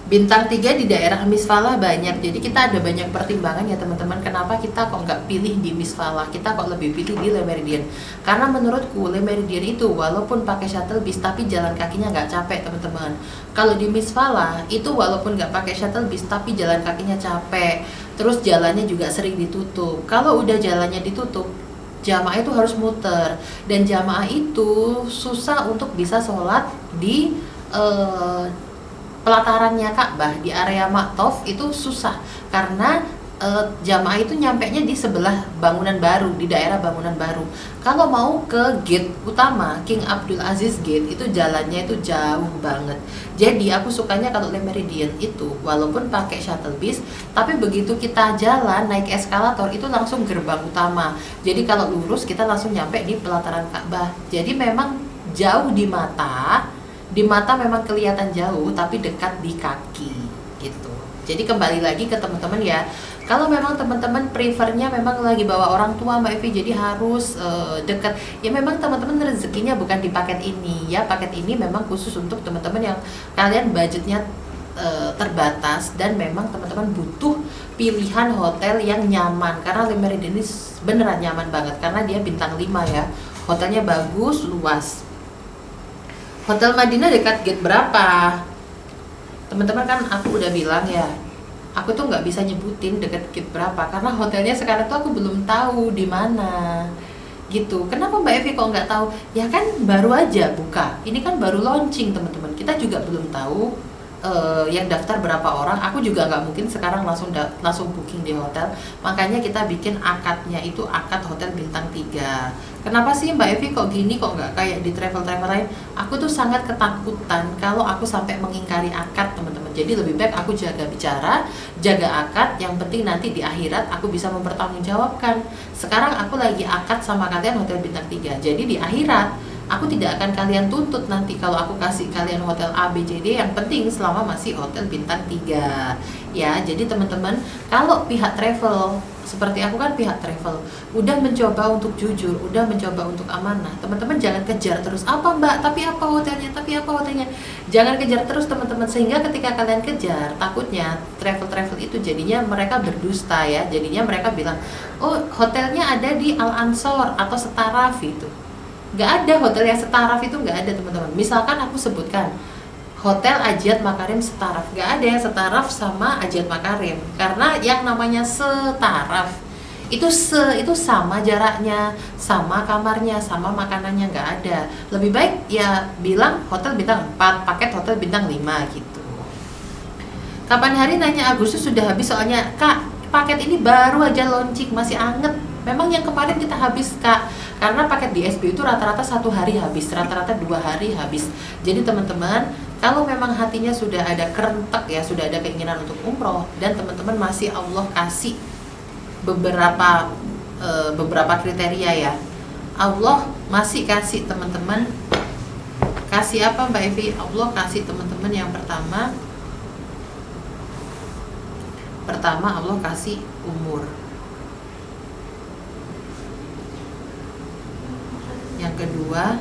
Bintang 3 di daerah Misfalah banyak, jadi kita ada banyak pertimbangan ya teman-teman. Kenapa kita kok nggak pilih di Misfalah, kita kok lebih pilih di Le Méridien? Karena menurutku Le Méridien itu walaupun pakai shuttle bis tapi jalan kakinya nggak capek teman-teman. Kalau di Misfalah itu walaupun nggak pakai shuttle bis tapi jalan kakinya capek, terus jalannya juga sering ditutup. Kalau udah jalannya ditutup, jamaah itu harus muter, dan jamaah itu susah untuk bisa sholat di pelatarannya Ka'bah, di area Ma'tof itu susah karena jamaah itu nyampenya di sebelah bangunan baru, di daerah bangunan baru. Kalau mau ke gate utama King Abdul Aziz Gate itu jalannya itu jauh banget. Jadi aku sukanya kalau Le Méridien itu walaupun pakai shuttle bis, tapi begitu kita jalan naik eskalator itu langsung gerbang utama. Jadi kalau lurus kita langsung nyampe di pelataran Ka'bah. Jadi memang jauh di mata memang kelihatan jauh tapi dekat di kaki gitu. Jadi kembali lagi ke teman-teman ya, kalau memang teman-teman prefernya memang lagi bawa orang tua Mbak Evi, jadi harus dekat ya, memang teman-teman rezekinya bukan di paket ini ya. Paket ini memang khusus untuk teman-teman yang kalian budgetnya terbatas dan memang teman-teman butuh pilihan hotel yang nyaman, karena Le Méridien ini beneran nyaman banget karena dia bintang 5 ya, hotelnya bagus, luas. Hotel Madinah dekat gate berapa? Teman-teman kan aku udah bilang ya, aku tuh nggak bisa nyebutin dekat gate berapa karena hotelnya sekarang tuh aku belum tahu di mana gitu. Kenapa Mbak Evi kok nggak tahu? Ya kan baru aja buka, ini kan baru launching teman-teman, kita juga belum tahu yang daftar berapa orang. Aku juga nggak mungkin sekarang langsung booking di hotel, makanya kita bikin akadnya itu akad hotel bintang 3. Kenapa sih Mbak Evi kok gini, kok nggak kayak di travel-travel lain? Aku tuh sangat ketakutan kalau aku sampai mengingkari akad teman-teman. Jadi lebih baik aku jaga bicara, jaga akad, yang penting nanti di akhirat aku bisa mempertanggungjawabkan. Sekarang aku lagi akad sama kalian hotel bintang 3, jadi di akhirat aku tidak akan kalian tuntut nanti kalau aku kasih kalian hotel A, B, C, D, yang penting selama masih hotel bintang 3 ya. Jadi teman-teman, kalau pihak travel seperti aku kan pihak travel udah mencoba untuk jujur, udah mencoba untuk amanah, teman-teman jangan kejar terus, apa Mbak, tapi apa hotelnya, jangan kejar terus teman-teman, sehingga ketika kalian kejar takutnya travel itu jadinya mereka berdusta ya, jadinya mereka bilang oh hotelnya ada di Al Ansor atau Setaraf itu. Nggak ada hotel yang setaraf itu, nggak ada teman-teman. Misalkan aku sebutkan Hotel Ajiat Makarim Setaraf, nggak ada yang setaraf sama Ajiat Makarim, karena yang namanya setaraf itu sama jaraknya, sama kamarnya, sama makanannya, nggak ada. Lebih baik ya bilang hotel bintang 4, paket hotel bintang 5 gitu. Kapan hari nanya Agustus sudah habis, soalnya Kak paket ini baru aja launching, masih anget. Memang yang kemarin kita habis Kak, karena paket di SB itu rata-rata 1 hari habis, rata-rata 2 hari habis. Jadi teman-teman, kalau memang hatinya sudah ada kerentek ya, sudah ada keinginan untuk umroh, dan teman-teman masih Allah kasih beberapa kriteria ya, Allah masih kasih teman-teman, kasih apa Mbak Evi? Allah kasih teman-teman yang pertama Allah kasih umur. Yang kedua,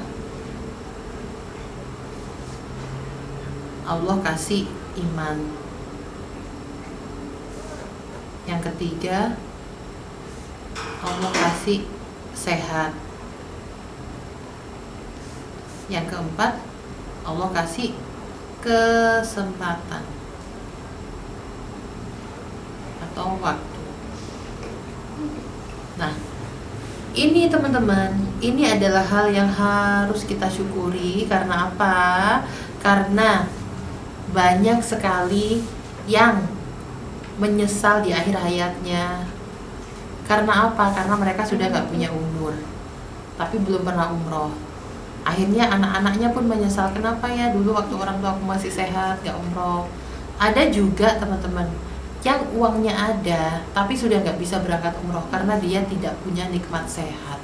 Allah kasih iman. Yang ketiga, Allah kasih sehat. Yang keempat, Allah kasih kesempatan atau waktu. Nah, ini teman-teman, ini adalah hal yang harus kita syukuri. Karena apa? Karena banyak sekali yang menyesal di akhir hayatnya. Karena apa? Karena mereka sudah gak punya umur, tapi belum pernah umroh. Akhirnya anak-anaknya pun menyesal, kenapa ya dulu waktu orang tua aku masih sehat gak umroh. Ada juga teman-teman yang uangnya ada tapi sudah nggak bisa berangkat umroh karena dia tidak punya nikmat sehat.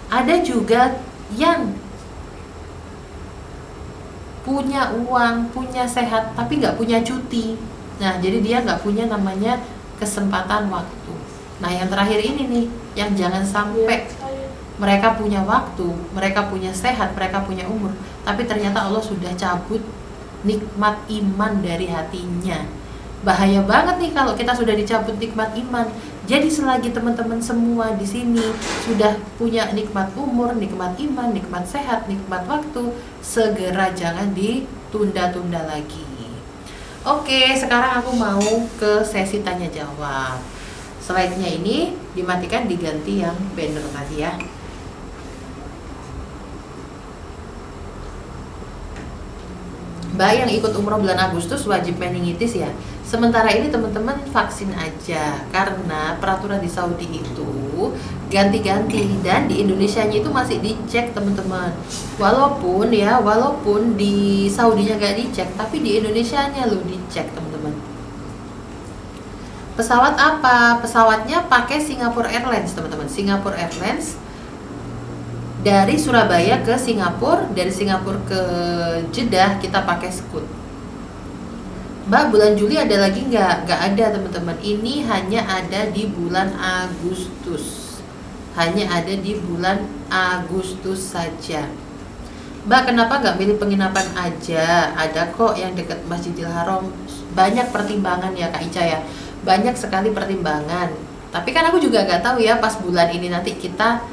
Ada juga yang punya uang, punya sehat tapi nggak punya cuti. Nah jadi dia nggak punya namanya kesempatan waktu. Nah yang terakhir ini nih yang jangan sampai mereka punya waktu, mereka punya sehat, mereka punya umur, tapi ternyata Allah sudah cabut nikmat iman dari hatinya. Bahaya banget nih kalau kita sudah dicabut nikmat iman. Jadi selagi teman-teman semua di sini sudah punya nikmat umur, nikmat iman, nikmat sehat, nikmat waktu, segera jangan ditunda-tunda lagi. Oke, sekarang aku mau ke sesi tanya jawab. Slide-nya ini dimatikan, diganti yang banner tadi ya. Mbak yang ikut umroh bulan Agustus wajib meningitis ya. Sementara ini teman-teman vaksin aja, karena peraturan di Saudi itu ganti-ganti dan di Indonesianya itu masih dicek teman-teman. Walaupun di Saudinya nggak dicek, tapi di Indonesianya loh dicek teman-teman. Pesawat apa? Pesawatnya pakai Singapore Airlines teman-teman. Singapore Airlines dari Surabaya ke Singapura, dari Singapura ke Jeddah kita pakai Scoot. Mbak, bulan Juli ada lagi nggak? Nggak ada teman-teman. Ini hanya ada di bulan Agustus. Hanya ada di bulan Agustus saja. Mbak, kenapa nggak milih penginapan aja? Ada kok yang dekat Masjidil Haram. Banyak pertimbangan ya Kak Ica ya. Banyak sekali pertimbangan. Tapi kan aku juga nggak tahu ya pas bulan ini nanti kita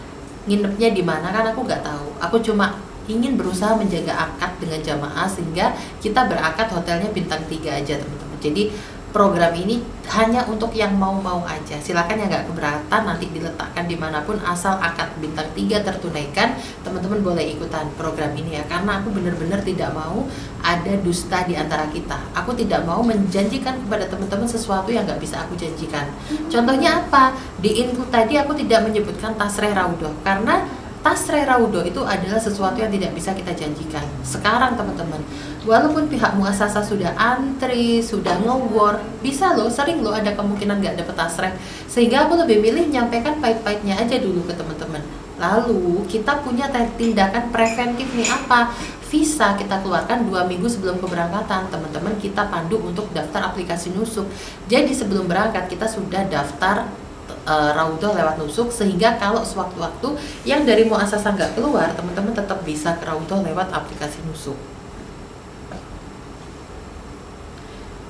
nginepnya di mana, kan aku nggak tahu. Aku cuma ingin berusaha menjaga akad dengan jamaah sehingga kita berakad hotelnya bintang 3 aja teman-teman. Jadi program ini hanya untuk yang mau-mau aja. Silakan yang nggak keberatan nanti diletakkan dimanapun asal akad bintang 3 tertunaikan, teman-teman boleh ikutan program ini ya. Karena aku benar-benar tidak mau ada dusta di antara kita. Aku tidak mau menjanjikan kepada teman-teman sesuatu yang nggak bisa aku janjikan. Contohnya apa? Di info tadi aku tidak menyebutkan tasreh raudoh karena tasreh raudoh itu adalah sesuatu yang tidak bisa kita janjikan. Sekarang teman-teman, walaupun pihak muasasah sudah antri, sudah nge-war, bisa loh, sering loh ada kemungkinan nggak dapet tasreh. Sehingga aku lebih milih nyampaikan pahit-pahitnya aja dulu ke teman-teman. Lalu kita punya tindakan preventif nih apa? Visa kita keluarkan 2 minggu sebelum keberangkatan. Teman-teman kita pandu untuk daftar aplikasi nusuk. Jadi sebelum berangkat kita sudah daftar Raudoh lewat nusuk, sehingga kalau sewaktu-waktu yang dari muasasah nggak keluar, teman-teman tetap bisa ke Raudoh lewat aplikasi nusuk.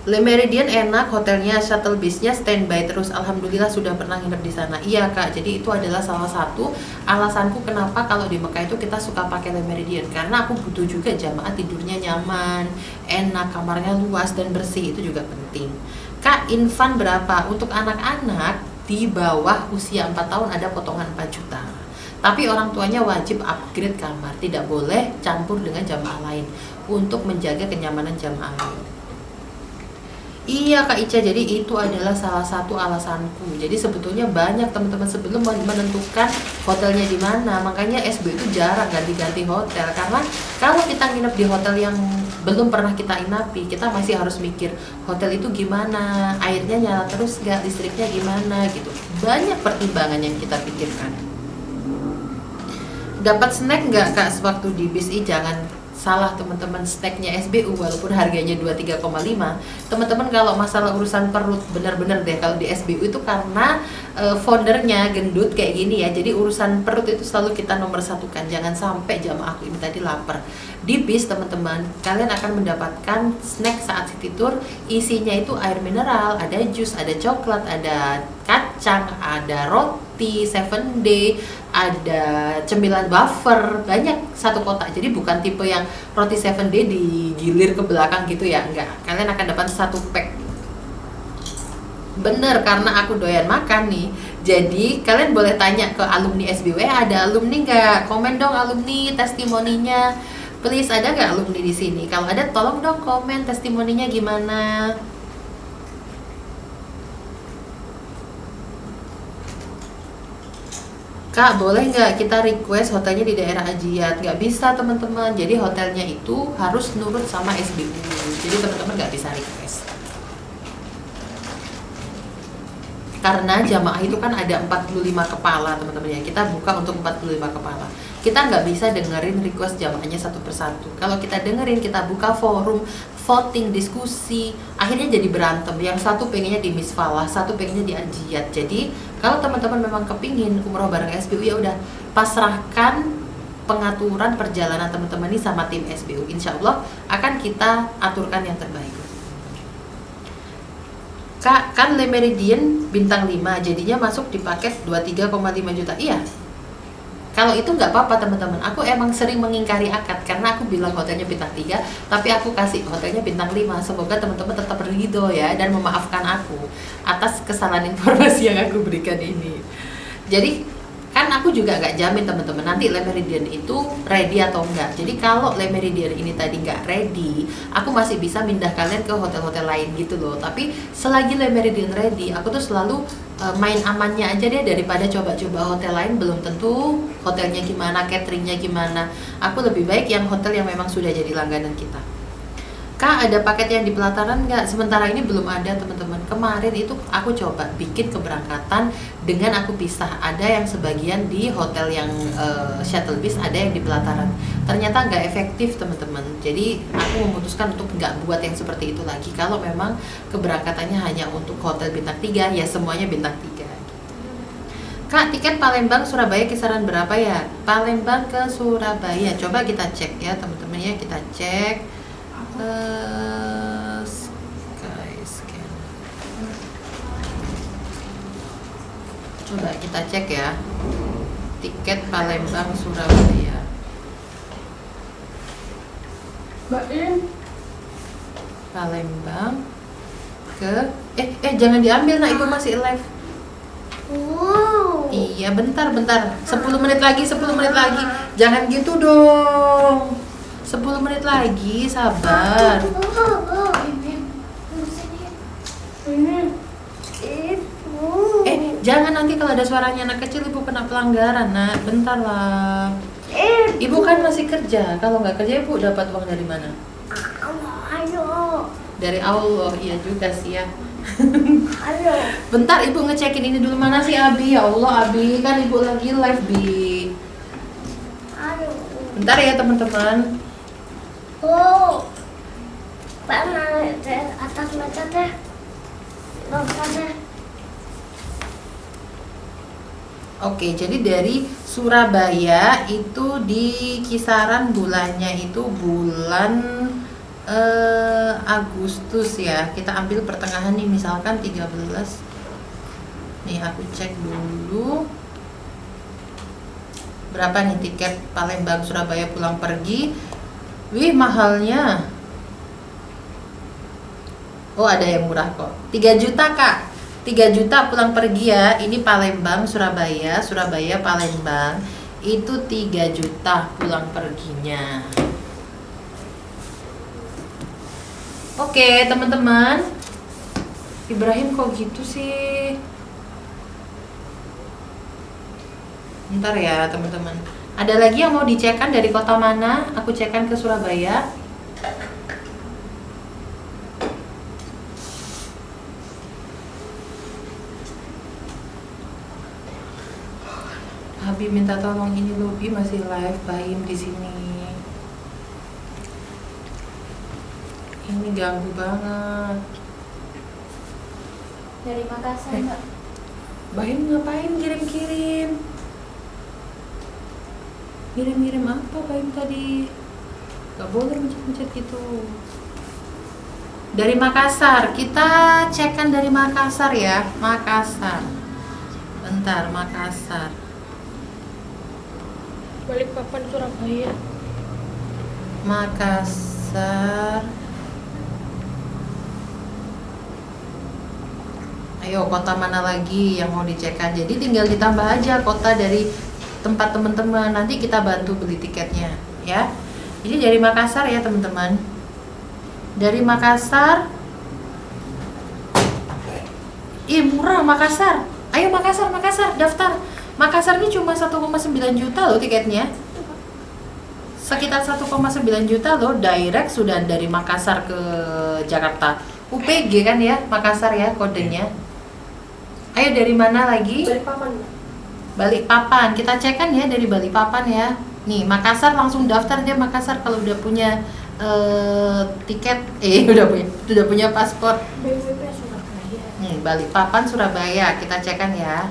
Le Méridien enak, hotelnya, shuttle bisnya standby terus. Alhamdulillah sudah pernah nginep di sana. Iya Kak, jadi itu adalah salah satu alasanku kenapa kalau di Mekah itu kita suka pakai Le Méridien, karena aku butuh juga jamaah tidurnya nyaman, enak, kamarnya luas dan bersih, itu juga penting. Kak, infan berapa? Untuk anak-anak di bawah usia 4 tahun ada potongan 4 juta. Tapi orang tuanya wajib upgrade kamar, tidak boleh campur dengan jamaah lain untuk menjaga kenyamanan jamaah lain. Iya Kak Ica, jadi itu adalah salah satu alasanku. Jadi sebetulnya banyak teman-teman sebelum menentukan hotelnya di mana, makanya SB itu jarang ganti-ganti hotel. Karena kalau kita nginep di hotel yang belum pernah kita inapi, kita masih harus mikir hotel itu gimana, airnya nyala terus nggak, listriknya gimana gitu. Banyak pertimbangan yang kita pikirkan. Dapat snack nggak Kak sewaktu di bis? Jangan salah teman-teman, snacknya SBU walaupun harganya 23,5, teman-teman kalau masalah urusan perut benar-benar deh kalau di SBU itu karena foundernya gendut kayak gini ya, jadi urusan perut itu selalu kita nomor satukan. Jangan sampai jamaah aku ini tadi lapar. Di bis teman-teman, kalian akan mendapatkan snack saat city tour, isinya itu air mineral, ada jus, ada coklat, ada kacang, ada roti 7 day, ada cemilan buffer, banyak satu kotak. Jadi bukan tipe yang roti 7 day digilir ke belakang gitu ya, enggak. Kalian akan dapat satu pack. Bener, karena aku doyan makan nih. Jadi kalian boleh tanya ke alumni SBW, ada alumni nggak? Komen dong alumni testimoninya. Please, ada nggak alumni di sini? Kalau ada tolong dong komen testimoninya gimana. Kak, boleh nggak kita request hotelnya di daerah Ajiat? Nggak bisa teman-teman, jadi hotelnya itu harus nurut sama SBU. Jadi teman-teman nggak bisa request. Karena jamaah itu kan ada 45 kepala teman-teman ya, kita buka untuk 45 kepala. Kita nggak bisa dengerin request jamaahnya satu persatu. Kalau kita dengerin, kita buka forum, voting, diskusi, akhirnya jadi berantem. Yang satu pengennya di Misfalah, satu pengennya di Ajiat. Jadi kalau teman-teman memang kepingin umroh bareng SBU, ya udah pasrahkan pengaturan perjalanan teman-teman ini sama tim SBU. Insya Allah akan kita aturkan yang terbaik. Kak, kan Le Méridien bintang 5, jadinya masuk di paket 23,5 juta. Iya. Kalau itu nggak apa-apa teman-teman. Aku emang sering mengingkari akad karena aku bilang hotelnya bintang 3, tapi aku kasih hotelnya bintang 5. Semoga teman-teman tetap ridho ya dan memaafkan aku atas kesalahan informasi yang aku berikan ini. Jadi kan aku juga nggak jamin teman-teman nanti Le Méridien itu ready atau enggak. Jadi kalau Le Méridien ini tadi nggak ready, aku masih bisa pindah kalian ke hotel-hotel lain gitu loh. Tapi selagi Le Méridien ready, aku tuh selalu main amannya aja deh daripada coba-coba hotel lain belum tentu hotelnya gimana, cateringnya gimana. Aku lebih baik yang hotel yang memang sudah jadi langganan kita. Kak, ada paket yang di pelataran nggak? Sementara ini belum ada teman-teman. Kemarin itu aku coba bikin keberangkatan dengan aku pisah. Ada yang sebagian di hotel yang shuttle bus, ada yang di pelataran. Ternyata nggak efektif teman-teman. Jadi aku memutuskan untuk nggak buat yang seperti itu lagi. Kalau memang keberangkatannya hanya untuk hotel bintang 3, ya semuanya bintang 3. Kak, tiket Palembang Surabaya kisaran berapa ya? Palembang ke Surabaya, coba kita cek ya teman-teman ya, kita cek. Skyscanner. Coba kita cek ya, tiket Palembang Surabaya. Palembang ke jangan diambil, nah ibu masih live. Wow. Iya, bentar 10 menit lagi, jangan gitu dong. 10 menit lagi, sabar. Jangan nanti kalau ada suaranya anak kecil ibu kena pelanggaran, nak. Bentar lah. Ibu kan masih kerja. Kalau nggak kerja ibu dapat uang dari mana? Dari Allah, iya juga sih ya. Bentar ibu ngecekin ini dulu, mana sih Abi? Ya Allah Abi, kan ibu lagi live Bi. Bentar ya teman-teman. Oh, mana atas meja teh, bawah teh. Oke, jadi dari Surabaya itu di kisaran bulannya itu bulan Agustus ya. Kita ambil pertengahan nih, misalkan 13. Nih aku cek dulu. Berapa nih tiket Palembang Surabaya pulang pergi? Wih, mahalnya. Oh, ada yang murah kok. 3 juta, Kak. 3 juta pulang pergi ya. Ini Palembang Surabaya, Surabaya Palembang. Itu 3 juta pulang perginya. Oke, teman-teman. Ibrahim kok gitu sih? Bentar ya, teman-teman. Ada lagi yang mau dicekkan dari kota mana? Aku cekkan ke Surabaya. Abi minta tolong ini Lobi masih live Baim di sini. Ini ganggu banget. Dari Makassar, Mbak. Baim ngapain kirim-kirim? Ngirim-ngirim apa Baim tadi? Gak boleh mencet-mencet gitu. Dari Makassar, kita cekkan dari Makassar ya. Makassar. Bentar, Makassar. Balikpapan Surabaya. Makassar. Ayo, kota mana lagi yang mau dicekkan? Jadi tinggal ditambah aja kota dari tempat teman-teman, nanti kita bantu beli tiketnya ya. Ini dari Makassar ya teman-teman. Dari Makassar. Murah Makassar. Ayo Makassar daftar. Makassar ini cuma 1,9 juta loh tiketnya. Sekitar 1,9 juta loh, direct sudah dari Makassar ke Jakarta. UPG kan ya, Makassar ya kodenya. Ayo dari mana lagi? Balikpapan, kita cek kan ya dari Balikpapan ya. Nih Makassar langsung daftar dia Makassar kalau udah punya tiket, udah punya paspor. Balikpapan Surabaya, kita cek kan ya.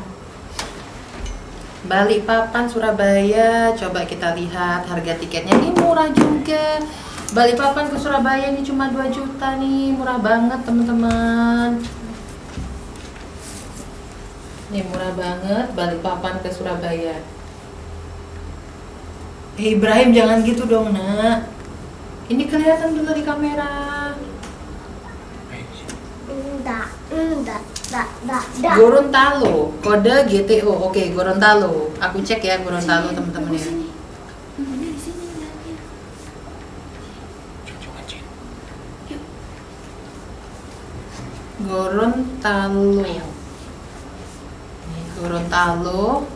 Balikpapan, Surabaya. Coba kita lihat harga tiketnya. Ini murah juga. Balikpapan ke Surabaya ini cuma 2 juta nih. Murah banget teman-teman. Nih murah banget Balikpapan ke Surabaya. Ibrahim jangan gitu dong nak. Ini kelihatan dulu di kamera. Enggak. Gorontalo, kode GTO. Oke, Gorontalo. Aku cek ya Gorontalo teman-teman ya. Ini di sini lihatnya. Gorontalo. Nih, Gorontalo.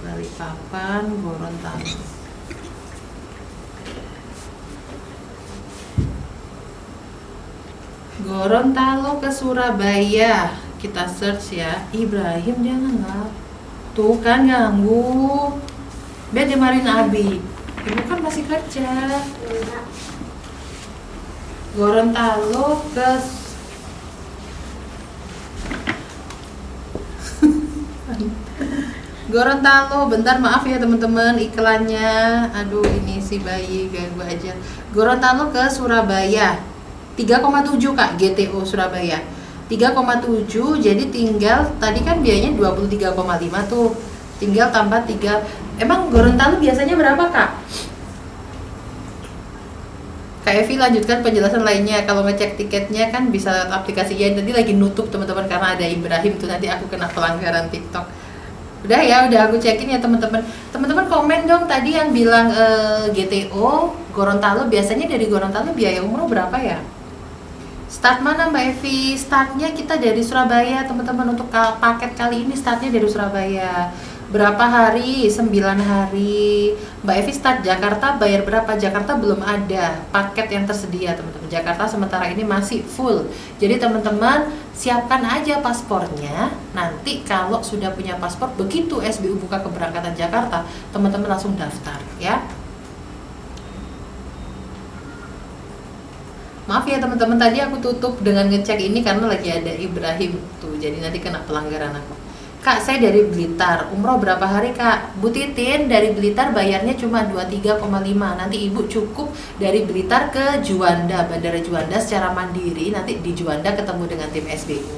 Balikpapan, Gorontalo. Gorontalo ke Surabaya. Kita search ya. Ibrahim janganlah. Tuh kan ganggu. Biar dimarahin Abi. Ibu kan masih kerja. Enggak. Gorontalo ke Gorontalo, bentar maaf ya teman-teman iklannya. Aduh ini si bayi ganggu aja. Gorontalo ke Surabaya 3,7 Kak, GTO Surabaya 3,7, jadi tinggal tadi kan biayanya 23,5 tuh. Tinggal tambah 3. Emang Gorontalo biasanya berapa Kak? Kak Evi lanjutkan penjelasan lainnya. Kalau ngecek tiketnya kan bisa lewat aplikasinya. Tadi lagi nutup teman-teman karena ada Ibrahim tuh, nanti aku kena pelanggaran TikTok. Udah ya, udah aku cekin ya teman-teman. Teman-teman komen dong tadi yang bilang GTO Gorontalo, biasanya dari Gorontalo biaya umroh berapa ya? Start mana Mbak Evi? Startnya kita dari Surabaya teman-teman. Untuk paket kali ini startnya dari Surabaya. Berapa hari? 9 hari. Mbak Evi start Jakarta bayar berapa? Jakarta belum ada paket yang tersedia teman-teman. Jakarta sementara ini masih full. Jadi teman-teman siapkan aja paspornya. Nanti kalau sudah punya paspor, begitu SBU buka keberangkatan Jakarta, teman-teman langsung daftar ya. Maaf ya teman-teman, tadi aku tutup dengan ngecek ini karena lagi ada Ibrahim tuh, jadi nanti kena pelanggaran aku. Kak, saya dari Blitar, umroh berapa hari Kak? Bu Titin dari Blitar bayarnya cuma 23,5. Nanti Ibu cukup dari Blitar ke Juanda, Bandara Juanda secara mandiri. Nanti di Juanda ketemu dengan tim SBU.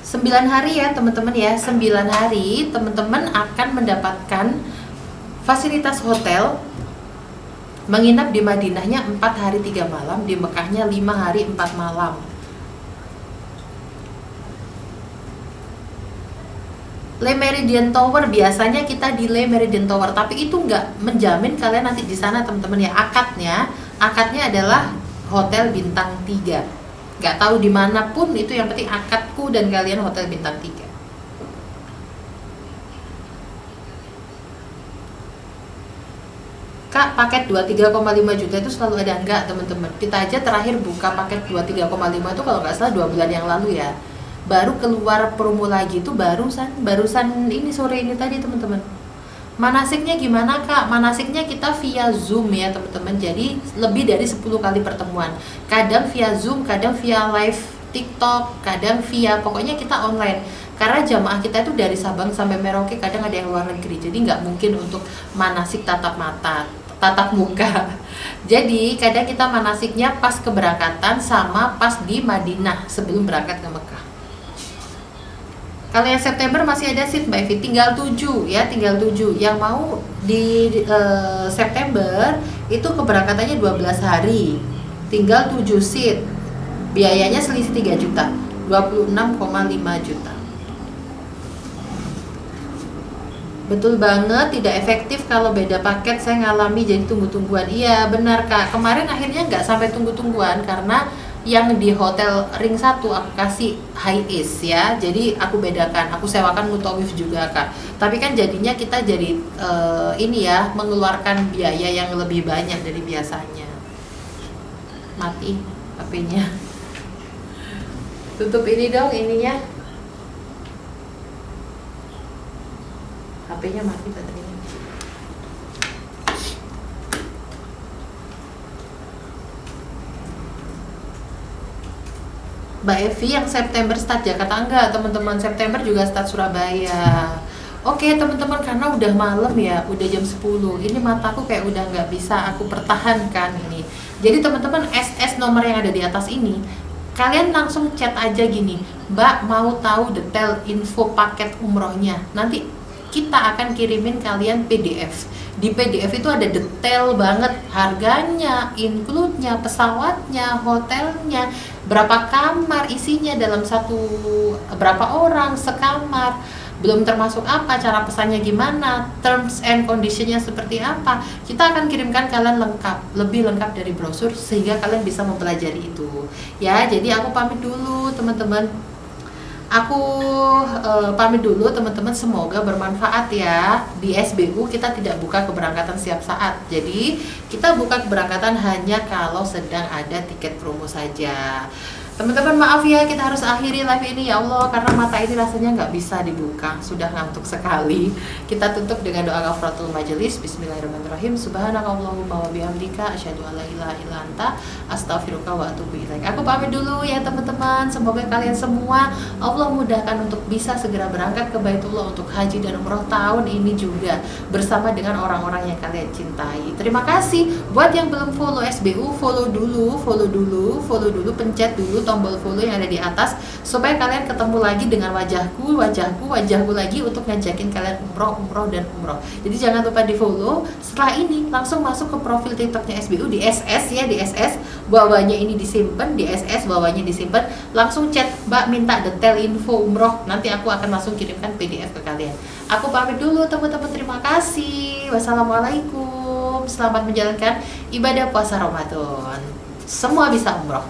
9 hari ya teman-teman ya. 9 hari teman-teman akan mendapatkan fasilitas hotel. Menginap di Madinahnya 4 hari 3 malam, di Mekahnya 5 hari 4 malam. Le Meridian Tower, biasanya kita di Le Meridian Tower, tapi itu nggak menjamin kalian nanti di sana teman-teman ya. Akadnya adalah hotel bintang 3. Nggak tahu dimanapun itu, yang penting akadku dan kalian hotel bintang 3. Kak, paket 23,5 juta itu selalu ada enggak teman-teman? Kita aja terakhir buka paket 23,5 itu kalau nggak salah 2 bulan yang lalu ya. Baru keluar promo lagi itu barusan ini sore ini tadi teman-teman. Manasiknya gimana Kak? Manasiknya kita via Zoom ya teman-teman. Jadi lebih dari 10 kali pertemuan. Kadang via Zoom, kadang via live TikTok, kadang via, pokoknya kita online. Karena jamaah kita itu dari Sabang sampai Merauke, kadang ada yang luar negeri. Jadi nggak mungkin untuk manasik tatap muka. Jadi kadang kita manasiknya pas keberangkatan sama pas di Madinah sebelum berangkat ke Mekah. Kalau yang September masih ada seat Mbak Evi, tinggal 7 ya, tinggal 7. Yang mau di September itu keberangkatannya 12 hari. Tinggal 7 seat. Biayanya selisih 3 juta, 26,5 juta. Betul banget, tidak efektif kalau beda paket. Saya ngalami jadi tunggu-tungguan. Iya benar Kak, kemarin akhirnya nggak sampai tunggu-tungguan karena yang di hotel ring 1 aku kasih high is ya, jadi aku bedakan, aku sewakan mutawif juga Kak. Tapi kan jadinya kita jadi ini ya, mengeluarkan biaya yang lebih banyak dari biasanya. Mati HP-nya. Tutup ini dong ininya. HP-nya mati baterainya. Mbak Evi yang September start Jakarta enggak, teman-teman September juga start Surabaya. Oke teman-teman, karena udah malam ya, udah jam 10. Ini mataku kayak udah nggak bisa aku pertahankan ini. Jadi teman-teman SS nomor yang ada di atas ini, kalian langsung chat aja gini, Mbak mau tahu detail info paket umrohnya. Nanti kita akan kirimin kalian PDF. Di PDF itu ada detail banget harganya, include-nya, pesawatnya, hotelnya, berapa kamar isinya dalam satu, berapa orang sekamar, belum termasuk apa, cara pesannya gimana, terms and conditionnya seperti apa. Kita akan kirimkan kalian lengkap, lebih lengkap dari brosur sehingga kalian bisa mempelajari itu. Ya, jadi aku pamit dulu teman-teman. Aku pamit dulu teman-teman, semoga bermanfaat ya. Di SBU kita tidak buka keberangkatan setiap saat. Jadi kita buka keberangkatan hanya kalau sedang ada tiket promo saja. Teman-teman maaf ya, kita harus akhiri live ini ya Allah, karena mata ini rasanya nggak bisa dibuka, sudah ngantuk sekali. Kita tutup dengan doa kafaratul majelis. Bismillahirrahmanirrahim. Subhanakallahumma wa bihamdika asyhadu an la ilaha illa anta astaghfiruka wa atubu ilaik. Aku pamit dulu ya teman-teman. Semoga kalian semua Allah mudahkan untuk bisa segera berangkat ke Baitullah untuk haji dan umroh tahun ini juga bersama dengan orang-orang yang kalian cintai. Terima kasih buat yang belum follow SBU, follow dulu, pencet dulu tombol follow yang ada di atas supaya kalian ketemu lagi dengan wajahku lagi untuk ngajakin kalian umroh dan umroh. Jadi jangan lupa di follow. Setelah ini langsung masuk ke profil TikToknya SBU, di SS ya, di SS bawahnya ini disimpan, di SS bawahnya disimpan. Langsung chat Mbak minta detail info umroh, nanti aku akan langsung kirimkan PDF ke kalian. Aku pamit dulu teman-teman, terima kasih. Wassalamualaikum. Selamat menjalankan ibadah puasa Ramadan. Semua bisa umroh.